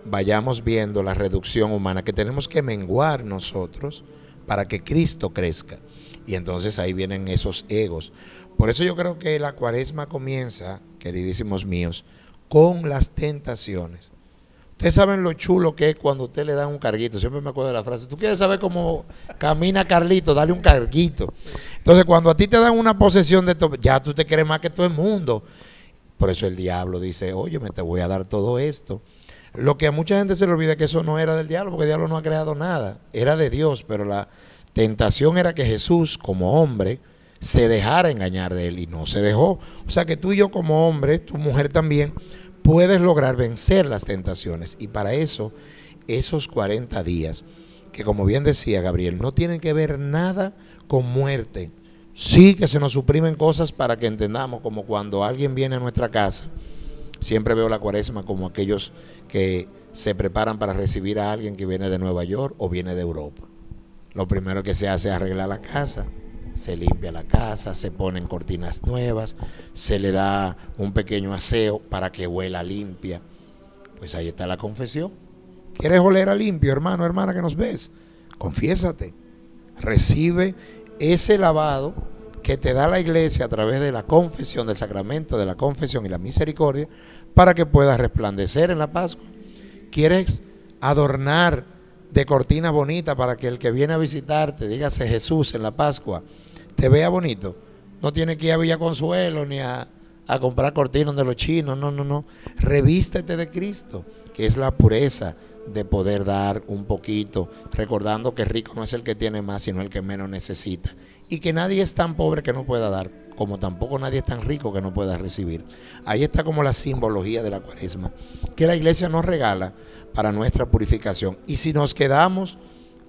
vayamos viendo la reducción humana, que tenemos que menguar nosotros para que Cristo crezca. Y entonces ahí vienen esos egos. Por eso yo creo que la cuaresma comienza, queridísimos míos, con las tentaciones. Ustedes saben lo chulo que es cuando usted le da un carguito. Siempre me acuerdo de la frase: tú quieres saber cómo camina Carlito, dale un carguito. Entonces cuando a ti te dan una posesión de todo, ya tú te crees más que todo el mundo. Por eso el diablo dice: oye, me te voy a dar todo esto. Lo que a mucha gente se le olvida es que eso no era del diablo, porque el diablo no ha creado nada, era de Dios. Pero la tentación era que Jesús, como hombre, se dejara engañar de él, y no se dejó. O sea que tú y yo como hombre, tu mujer también, puedes lograr vencer las tentaciones. Y para eso, esos 40 días, que como bien decía Gabriel, no tienen que ver nada con muerte. Sí que se nos suprimen cosas para que entendamos, como cuando alguien viene a nuestra casa. Siempre veo la cuaresma como aquellos que se preparan para recibir a alguien que viene de Nueva York o viene de Europa. Lo primero que se hace es arreglar la casa, se limpia la casa, se ponen cortinas nuevas, se le da un pequeño aseo para que huela limpia. Pues ahí está la confesión. ¿Quieres oler a limpio, hermano, hermana, que nos ves? Confiésate, recibe ese lavado que te da la iglesia a través de la confesión, del sacramento de la confesión y la misericordia, para que puedas resplandecer en la Pascua. ¿Quieres adornar de cortina bonita para que el que viene a visitarte, dígase Jesús en la Pascua, te vea bonito? No tienes que ir a Villa Consuelo ni a comprar cortinas de los chinos, no. Revístete de Cristo, que es la pureza de poder dar un poquito, recordando que rico no es el que tiene más, sino el que menos necesita. Y que nadie es tan pobre que no pueda dar, como tampoco nadie es tan rico que no pueda recibir. Ahí está como la simbología de la cuaresma, que la iglesia nos regala para nuestra purificación. Y si nos quedamos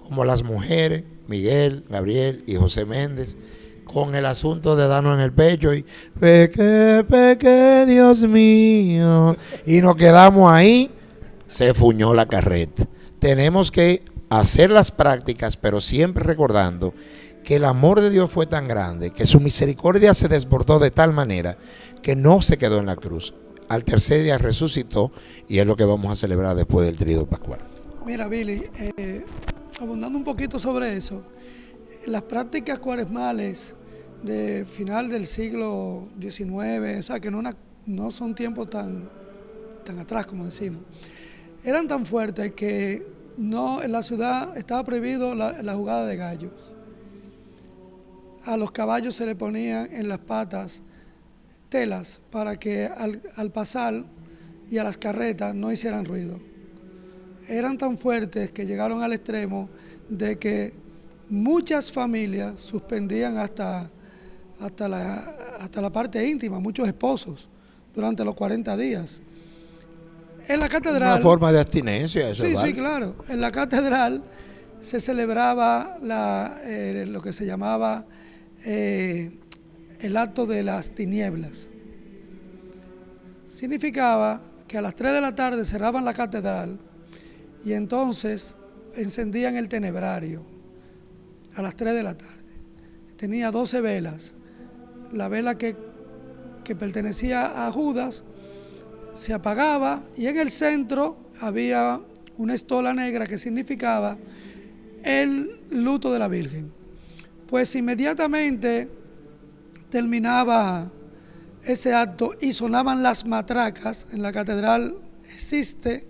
como las mujeres, Miguel, Gabriel y José Méndez, con el asunto de darnos en el pecho y peque, Dios mío, y nos quedamos ahí, se fuñó la carreta. Tenemos que hacer las prácticas, pero siempre recordando que el amor de Dios fue tan grande, que su misericordia se desbordó de tal manera que no se quedó en la cruz. Al tercer día resucitó, y es lo que vamos a celebrar después del Tríodo Pascual.
Mira, Billy, abundando un poquito sobre eso, las prácticas cuaresmales de final del siglo XIX, o sea, que no son tiempos tan atrás como decimos, eran tan fuertes que no, en la ciudad estaba prohibido la jugada de gallos. A los caballos se le ponían en las patas telas para que al pasar, y a las carretas no hicieran ruido. Eran tan fuertes que llegaron al extremo de que muchas familias suspendían hasta la parte íntima, muchos esposos, durante los 40 días. En la catedral...
Una forma de abstinencia, eso.
Sí,
vale.
sí, claro. En la catedral se celebraba lo que se llamaba el acto de las tinieblas. Significaba que a las 3 de la tarde cerraban la catedral y entonces encendían el tenebrario a las 3 de la tarde. Tenía 12 velas. La vela que pertenecía a Judas se apagaba y en el centro había una estola negra que significaba el luto de la Virgen. Pues inmediatamente terminaba ese acto y sonaban las matracas. En la catedral existe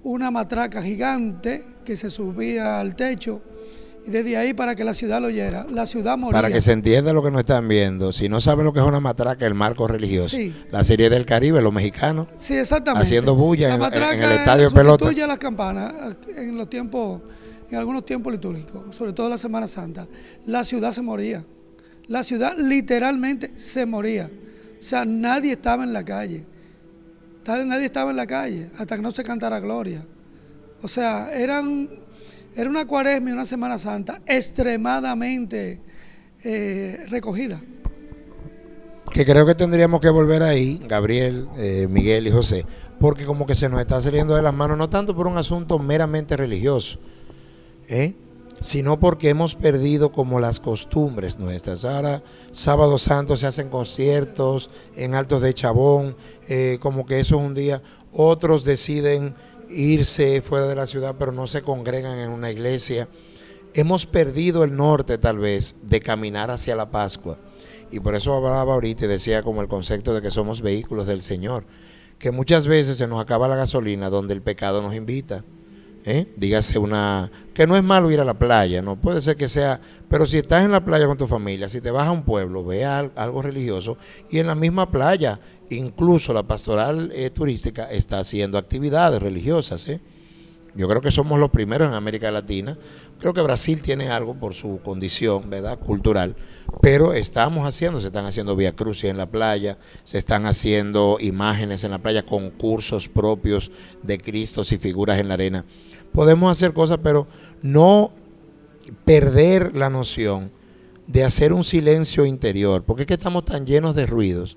una matraca gigante que se subía al techo y desde ahí, para que la ciudad lo oyera, la ciudad moría.
Para que se entienda lo que nos están viendo, si no saben lo que es una matraca, el marco religioso, sí. La serie del Caribe, los mexicanos,
sí, exactamente,
haciendo bulla en el estadio de pelota.
Sustituye a las campanas en algunos tiempos litúrgicos, sobre todo la Semana Santa. La ciudad se moría, la ciudad literalmente se moría. O sea, nadie estaba en la calle hasta que no se cantara Gloria. O sea, era una cuaresma y una Semana Santa extremadamente recogida.
que creo que tendríamos que volver ahí, Gabriel, Miguel y José, porque como que se nos está saliendo de las manos, no tanto por un asunto meramente religioso, sino porque hemos perdido como las costumbres nuestras. Ahora, Sábado Santo se hacen conciertos en Altos de Chabón, como que eso es un día. Otros deciden irse fuera de la ciudad, pero no se congregan en una iglesia. Hemos perdido el norte, tal vez, de caminar hacia la Pascua. Y por eso hablaba ahorita y decía como el concepto de que somos vehículos del Señor, que muchas veces se nos acaba la gasolina donde el pecado nos invita. Dígase que no es malo ir a la playa, no puede ser que sea, pero si estás en la playa con tu familia, si te vas a un pueblo, ve algo religioso, y en la misma playa, incluso la pastoral turística está haciendo actividades religiosas. Yo creo que somos los primeros en América Latina. Creo que Brasil tiene algo por su condición, ¿verdad?, cultural, pero se están haciendo vía crucis en la playa, se están haciendo imágenes en la playa, concursos propios de Cristos y figuras en la arena. Podemos hacer cosas, pero no perder la noción de hacer un silencio interior, porque es que estamos tan llenos de ruidos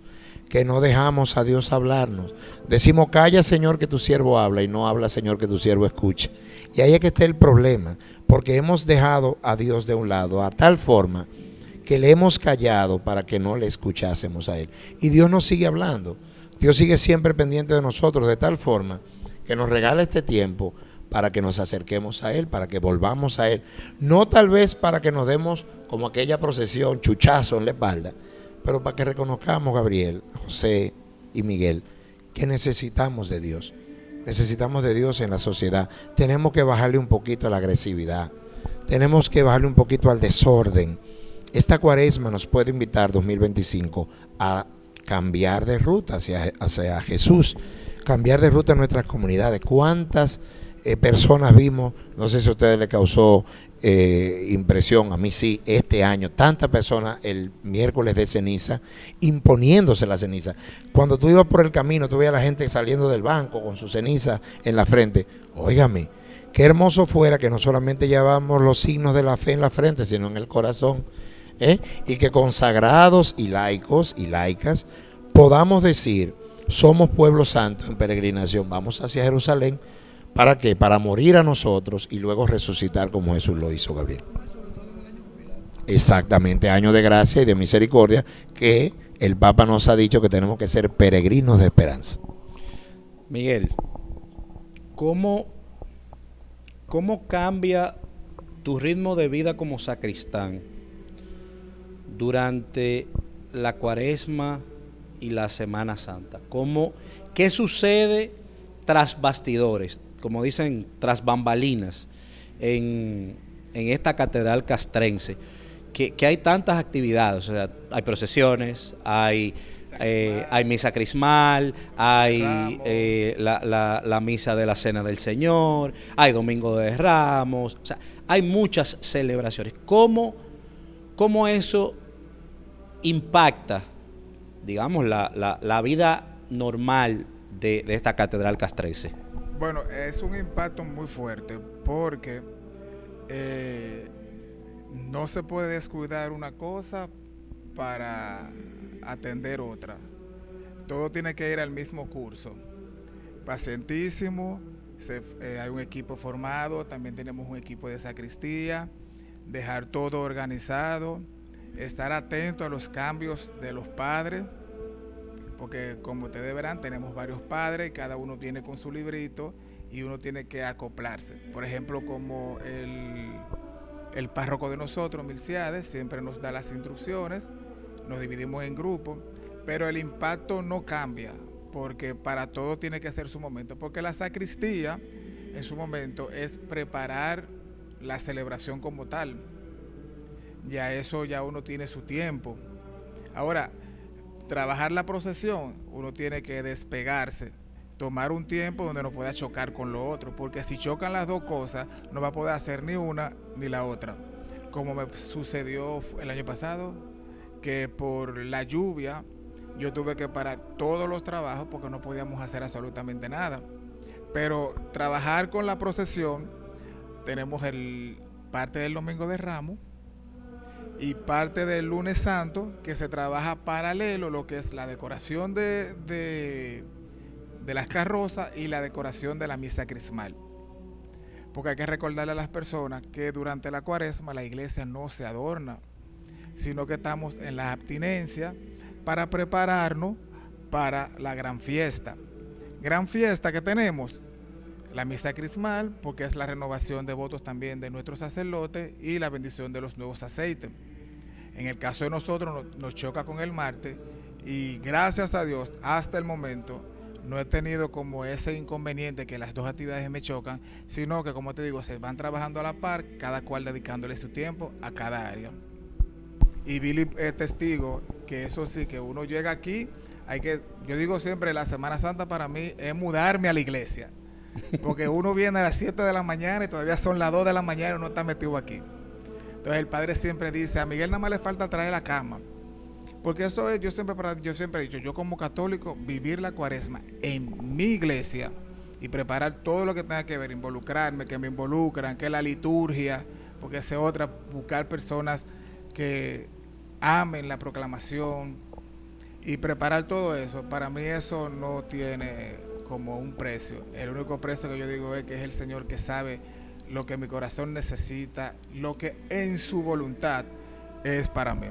que no dejamos a Dios hablarnos. Decimos, calla, Señor, que tu siervo habla, y no habla, Señor, que tu siervo escuche. Y ahí es que está el problema, porque hemos dejado a Dios de un lado, a tal forma que le hemos callado para que no le escuchásemos a Él. Y Dios nos sigue hablando. Dios sigue siempre pendiente de nosotros, de tal forma que nos regala este tiempo para que nos acerquemos a Él, para que volvamos a Él. No tal vez para que nos demos como aquella procesión, chuchazo en la espalda, pero para que reconozcamos, Gabriel, José y Miguel, que necesitamos de Dios. Necesitamos de Dios en la sociedad. Tenemos que bajarle un poquito a la agresividad. Tenemos que bajarle un poquito al desorden. Esta cuaresma nos puede invitar, 2025, a cambiar de ruta hacia Jesús. Cambiar de ruta en nuestras comunidades. ¿Cuántas personas vimos? No sé si a ustedes les causó impresión, a mí sí, este año, tantas personas el miércoles de ceniza, imponiéndose la ceniza. Cuando tú ibas por el camino, tú veías a la gente saliendo del banco con su ceniza en la frente. Óigame, qué hermoso fuera que no solamente llevamos los signos de la fe en la frente, sino en el corazón, y que consagrados y laicos y laicas podamos decir, somos pueblo santo en peregrinación, vamos hacia Jerusalén. ¿Para qué? Para morir a nosotros y luego resucitar como Jesús lo hizo, Gabriel. Exactamente, año de gracia y de misericordia, que el Papa nos ha dicho que tenemos que ser peregrinos de esperanza.
Miguel, ¿cómo cambia tu ritmo de vida como sacristán durante la Cuaresma y la Semana Santa? ¿Qué sucede tras bastidores, como dicen, tras bambalinas en esta catedral castrense, que hay tantas actividades? O sea, hay procesiones, hay misa crismal, hay la misa de la Cena del Señor, hay Domingo de Ramos, o sea, hay muchas celebraciones. ¿Cómo eso impacta, digamos, la vida normal de esta catedral castrense?
Bueno, es un impacto muy fuerte porque no se puede descuidar una cosa para atender otra. Todo tiene que ir al mismo curso. Pacientísimo, hay un equipo formado, también tenemos un equipo de sacristía, dejar todo organizado, estar atento a los cambios de los padres, porque como ustedes verán, tenemos varios padres, cada uno tiene con su librito y uno tiene que acoplarse. Por ejemplo, como el párroco de nosotros, Milciades, siempre nos da las instrucciones, nos dividimos en grupos, pero el impacto no cambia, porque para todo tiene que ser su momento, porque la sacristía en su momento es preparar la celebración como tal. Ya eso ya uno tiene su tiempo. Ahora, trabajar la procesión, uno tiene que despegarse, tomar un tiempo donde no pueda chocar con lo otro, porque si chocan las dos cosas, no va a poder hacer ni una ni la otra. Como me sucedió el año pasado, que por la lluvia yo tuve que parar todos los trabajos porque no podíamos hacer absolutamente nada. Pero trabajar con la procesión, tenemos parte del Domingo de Ramos, y parte del lunes santo, que se trabaja paralelo lo que es la decoración de las carrozas y la decoración de la misa crismal. Porque hay que recordarle a las personas que durante la cuaresma la iglesia no se adorna, sino que estamos en la abstinencia para prepararnos para la gran fiesta. Gran fiesta que tenemos, la misa crismal, porque es la renovación de votos también de nuestros sacerdotes y la bendición de los nuevos aceites. En el caso de nosotros nos choca con el martes y gracias a Dios hasta el momento no he tenido como ese inconveniente que las dos actividades me chocan, sino que, como te digo, se van trabajando a la par, cada cual dedicándole su tiempo a cada área. Y Billy es testigo que eso sí, que uno llega aquí, yo digo siempre, la Semana Santa para mí es mudarme a la iglesia, porque uno viene a las 7 de la mañana y todavía son las 2 de la mañana y uno está metido aquí. Entonces el padre siempre dice, a Miguel nada más le falta traer la cama. Porque eso es, yo siempre he dicho, yo como católico, vivir la cuaresma en mi iglesia y preparar todo lo que tenga que ver, involucrarme, que me involucran, que la liturgia, porque esa es otra, buscar personas que amen la proclamación y preparar todo eso. Para mí eso no tiene como un precio. El único precio que yo digo es que es el Señor que sabe lo que mi corazón necesita, lo que en su voluntad es para mí.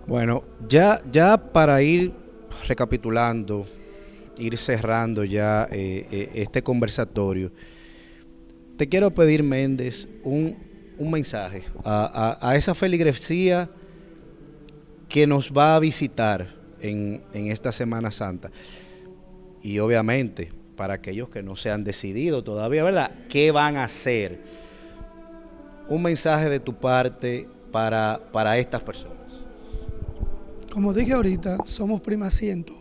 Bueno, ya para ir recapitulando, ir cerrando ya este conversatorio, te quiero pedir, Méndez, un mensaje a esa feligresía que nos va a visitar en esta Semana Santa. Y obviamente, para aquellos que no se han decidido todavía, ¿verdad? ¿Qué van a hacer? Un mensaje de tu parte para estas personas.
Como dije ahorita, somos primacía en todo.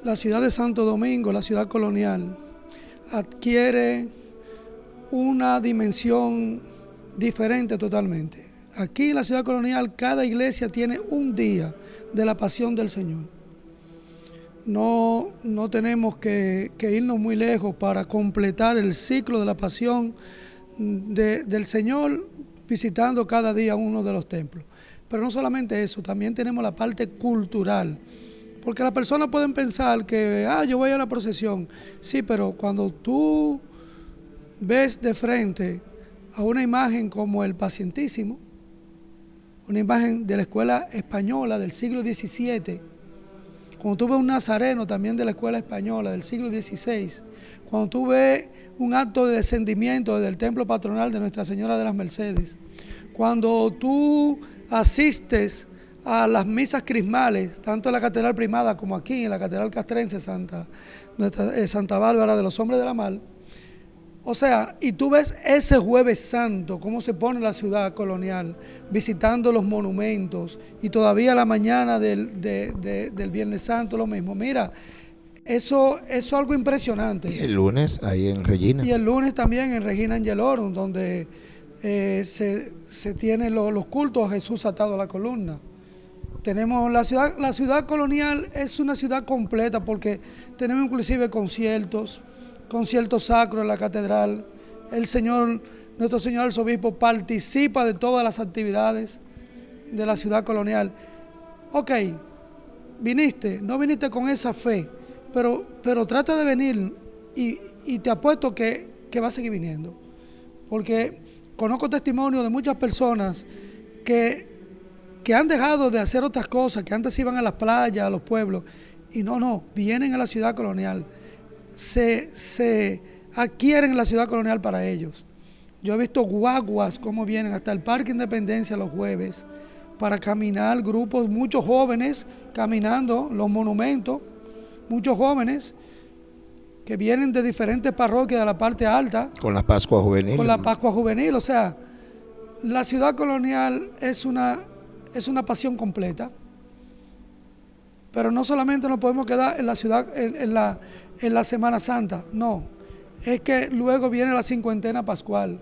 La ciudad de Santo Domingo, la ciudad colonial, adquiere una dimensión diferente totalmente. Aquí en la ciudad colonial, cada iglesia tiene un día de la pasión del Señor. No tenemos que irnos muy lejos para completar el ciclo de la pasión del Señor, visitando cada día uno de los templos. Pero no solamente eso, también tenemos la parte cultural. Porque las personas pueden pensar que, yo voy a la procesión. Sí, pero cuando tú ves de frente a una imagen como el Pacientísimo, una imagen de la escuela española del siglo XVII, cuando tú ves un nazareno también de la escuela española del siglo XVI, cuando tú ves un acto de descendimiento desde el templo patronal de Nuestra Señora de las Mercedes, cuando tú asistes a las misas crismales, tanto en la Catedral Primada como aquí en la Catedral Castrense Santa Bárbara de los Hombres de la Mar, o sea, y tú ves ese Jueves Santo, cómo se pone la ciudad colonial, visitando los monumentos, y todavía la mañana del Viernes Santo lo mismo. Mira, eso es algo impresionante.
Y el lunes ahí en Regina.
Y el lunes también en Regina Angelorum, donde se tienen los cultos a Jesús atado a la columna. Tenemos la ciudad colonial es una ciudad completa porque tenemos inclusive conciertos sacros en la catedral. Nuestro Señor Arzobispo participa de todas las actividades de la ciudad colonial. Ok, no viniste con esa fe, pero trata de venir y te apuesto que va a seguir viniendo. Porque conozco testimonios de muchas personas que han dejado de hacer otras cosas, que antes iban a las playas, a los pueblos, y vienen a la ciudad colonial, se adquieren la ciudad colonial para ellos. Yo he visto guaguas cómo vienen hasta el Parque Independencia los jueves para caminar, grupos, muchos jóvenes caminando los monumentos, muchos jóvenes que vienen de diferentes parroquias de la parte alta.
Con la Pascua Juvenil.
Con la Pascua Juvenil, o sea, la ciudad colonial es una pasión completa. Pero no solamente nos podemos quedar en la ciudad, en la Semana Santa, no. Es que luego viene la cincuentena pascual,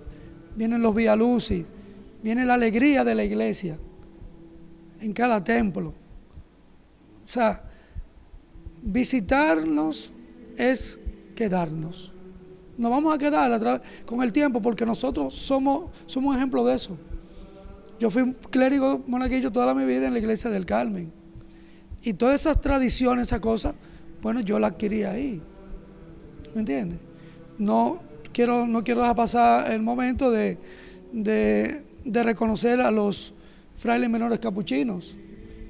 vienen los Vialucis, viene la alegría de la iglesia en cada templo. O sea, visitarnos es quedarnos. Nos vamos a quedar con el tiempo porque nosotros somos un ejemplo de eso. Yo fui clérigo monaguillo toda mi vida en la iglesia del Carmen. Y todas esas tradiciones, esas cosas, bueno, yo las adquirí ahí. ¿Me entiendes? No quiero dejar pasar el momento de reconocer a los frailes menores capuchinos,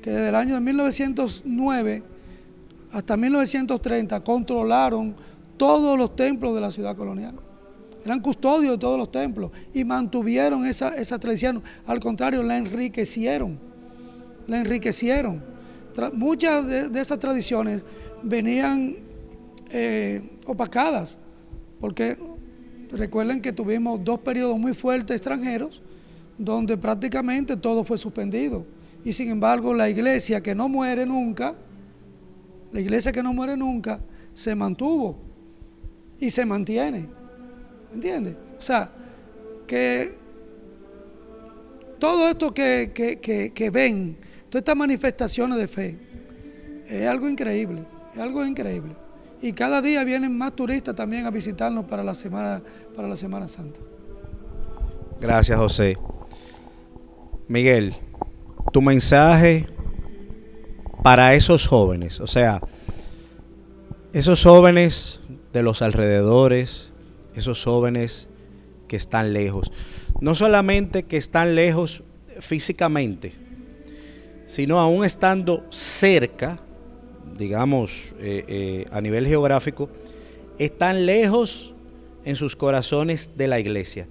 que desde el año de 1909 hasta 1930 controlaron todos los templos de la ciudad colonial. Eran custodios de todos los templos y mantuvieron esa tradición. Al contrario, la enriquecieron. Muchas de esas tradiciones venían opacadas, porque recuerden que tuvimos 2 periodos muy fuertes extranjeros, donde prácticamente todo fue suspendido. Y sin embargo, la iglesia que no muere nunca, se mantuvo y se mantiene. ¿Entiendes? O sea, que todo esto que ven, todas estas manifestaciones de fe, es algo increíble, Y cada día vienen más turistas también a visitarnos para la Semana Santa.
Gracias, José. Miguel, tu mensaje para esos jóvenes, o sea, esos jóvenes de los alrededores, esos jóvenes que están lejos, no solamente que están lejos físicamente, sino aún estando cerca, digamos, a nivel geográfico, están lejos en sus corazones de la iglesia.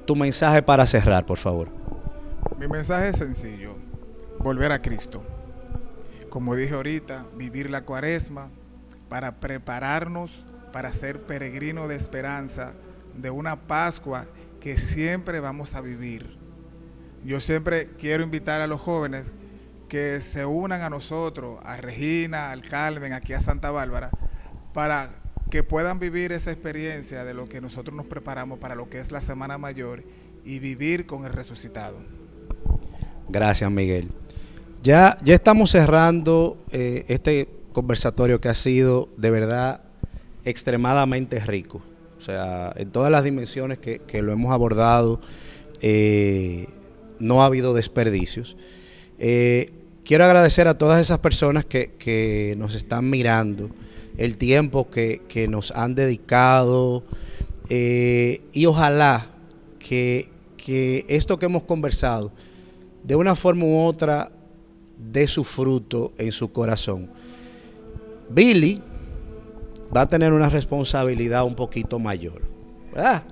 Tu mensaje para cerrar, por favor.
Mi mensaje es sencillo: volver a Cristo. Como dije ahorita, vivir la Cuaresma para prepararnos para ser peregrinos de esperanza de una Pascua que siempre vamos a vivir. Yo siempre quiero invitar a los jóvenes que se unan a nosotros, a Regina, al Carmen, aquí a Santa Bárbara, para que puedan vivir esa experiencia de lo que nosotros nos preparamos para lo que es la Semana Mayor y vivir con el resucitado.
Gracias, Miguel. Ya estamos cerrando este conversatorio que ha sido de verdad extremadamente rico. O sea, en todas las dimensiones que lo hemos abordado, no ha habido desperdicios. Quiero agradecer a todas esas personas que nos están mirando, el tiempo que nos han dedicado, y ojalá que esto que hemos conversado, de una forma u otra, dé su fruto en su corazón. Billy va a tener una responsabilidad un poquito mayor, ¿verdad?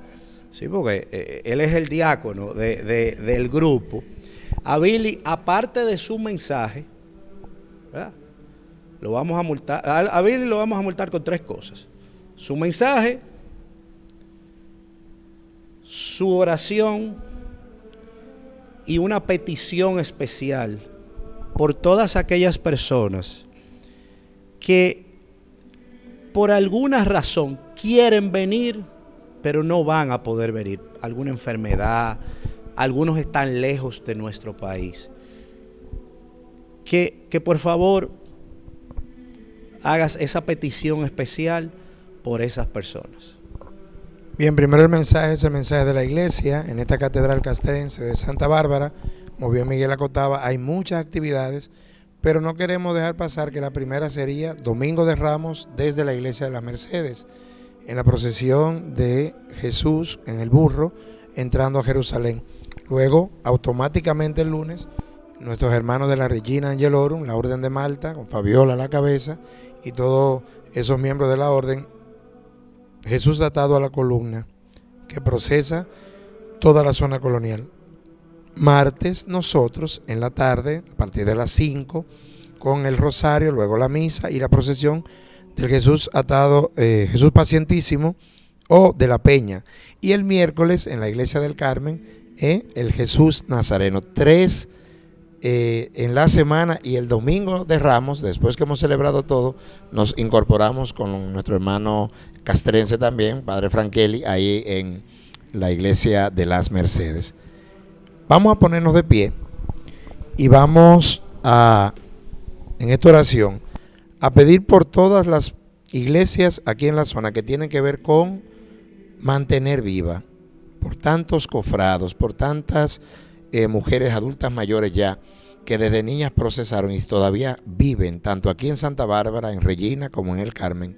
Sí, porque él es el diácono del grupo. A Billy, aparte de su mensaje, ¿verdad?, lo vamos a multar. A Billy lo vamos a multar con 3 cosas: su mensaje, su oración y una petición especial por todas aquellas personas que por alguna razón quieren venir, pero no van a poder venir. Alguna enfermedad, algunos están lejos de nuestro país. Que por favor hagas esa petición especial por esas personas.
Bien, primero el mensaje es el mensaje de la iglesia en esta catedral castrense de Santa Bárbara. Como bien Miguel acotaba, hay muchas actividades, pero no queremos dejar pasar que la primera sería Domingo de Ramos desde la iglesia de las Mercedes, en la procesión de Jesús en el burro entrando a Jerusalén. Luego, automáticamente el lunes, nuestros hermanos de la Regina Angelorum, la Orden de Malta, con Fabiola a la cabeza y todos esos miembros de la orden, Jesús atado a la columna que procesa toda la zona colonial. Martes, nosotros en la tarde, a partir de las 5, con el rosario, luego la misa y la procesión del Jesús atado, Jesús pacientísimo o de la Peña. Y el miércoles en la iglesia del Carmen, el Jesús Nazareno. 3 en la semana, y el domingo de Ramos, después que hemos celebrado todo, nos incorporamos con nuestro hermano castrense también, Padre Frankeli, ahí en la iglesia de las Mercedes. Vamos a ponernos de pie y vamos a, en esta oración, a pedir por todas las iglesias aquí en la zona que tienen que ver con mantener viva, por tantos cofrados, por tantas mujeres adultas mayores ya, que desde niñas procesaron y todavía viven, tanto aquí en Santa Bárbara, en Regina, como en el Carmen,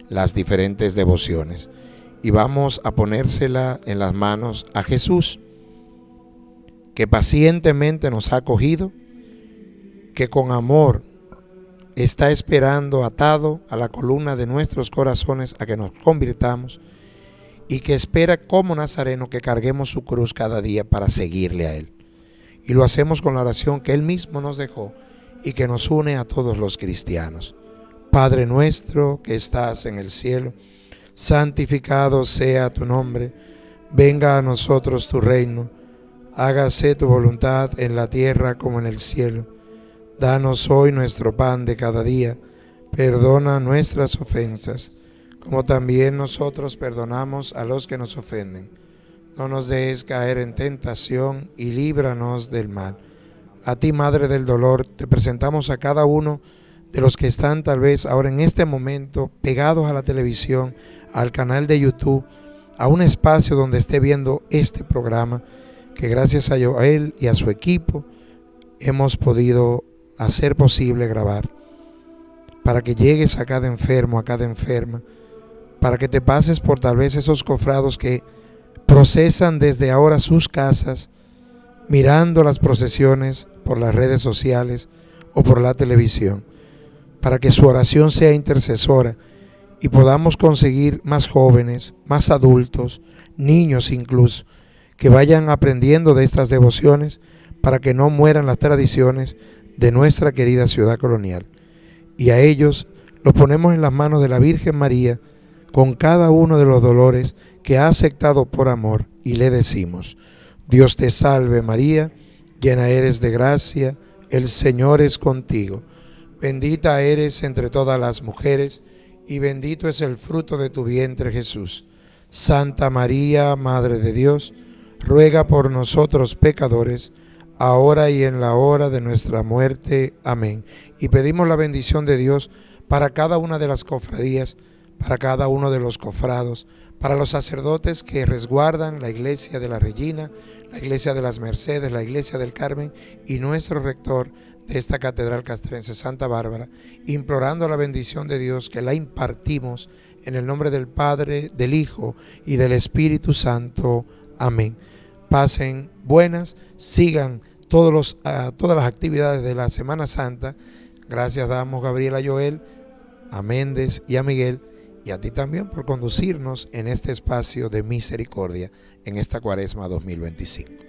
las diferentes devociones. Y vamos a ponérsela en las manos a Jesús, que pacientemente nos ha acogido, que con amor está esperando atado a la columna de nuestros corazones a que nos convirtamos, y que espera como Nazareno que carguemos su cruz cada día para seguirle a Él. Y lo hacemos con la oración que Él mismo nos dejó y que nos une a todos los cristianos. Padre nuestro que estás en el cielo, santificado sea tu nombre, venga a nosotros tu reino, hágase tu voluntad en la tierra como en el cielo. Danos hoy nuestro pan de cada día, perdona nuestras ofensas, como también nosotros perdonamos a los que nos ofenden. No nos dejes caer en tentación y líbranos del mal. A ti, Madre del Dolor, te presentamos a cada uno de los que están tal vez ahora en este momento pegados a la televisión, al canal de YouTube, a un espacio donde esté viendo este programa, que gracias a él y a su equipo hemos podido hacer posible grabar, para que llegues a cada enfermo, a cada enferma, para que te pases por tal vez esos cofrados que procesan desde ahora sus casas, mirando las procesiones por las redes sociales o por la televisión, para que su oración sea intercesora y podamos conseguir más jóvenes, más adultos, niños incluso, que vayan aprendiendo de estas devociones para que no mueran las tradiciones de nuestra querida ciudad colonial. Y a ellos los ponemos en las manos de la Virgen María con cada uno de los dolores que ha aceptado por amor, y le decimos: Dios te salve María, llena eres de gracia, el Señor es contigo. Bendita eres entre todas las mujeres, y bendito es el fruto de tu vientre Jesús. Santa María, Madre de Dios, ruega por nosotros pecadores, ahora y en la hora de nuestra muerte. Amén. Y pedimos la bendición de Dios para cada una de las cofradías, para cada uno de los cofrados, para los sacerdotes que resguardan la iglesia de la Regina, la iglesia de las Mercedes, la iglesia del Carmen, y nuestro rector de esta catedral castrense, Santa Bárbara, implorando la bendición de Dios, que la impartimos en el nombre del Padre, del Hijo y del Espíritu Santo. Amén. Pasen buenas, sigan todas las actividades de la Semana Santa. Gracias damos, Gabriela, a Joel, a Méndez y a Miguel, y a ti también por conducirnos en este espacio de misericordia en esta Cuaresma 2025.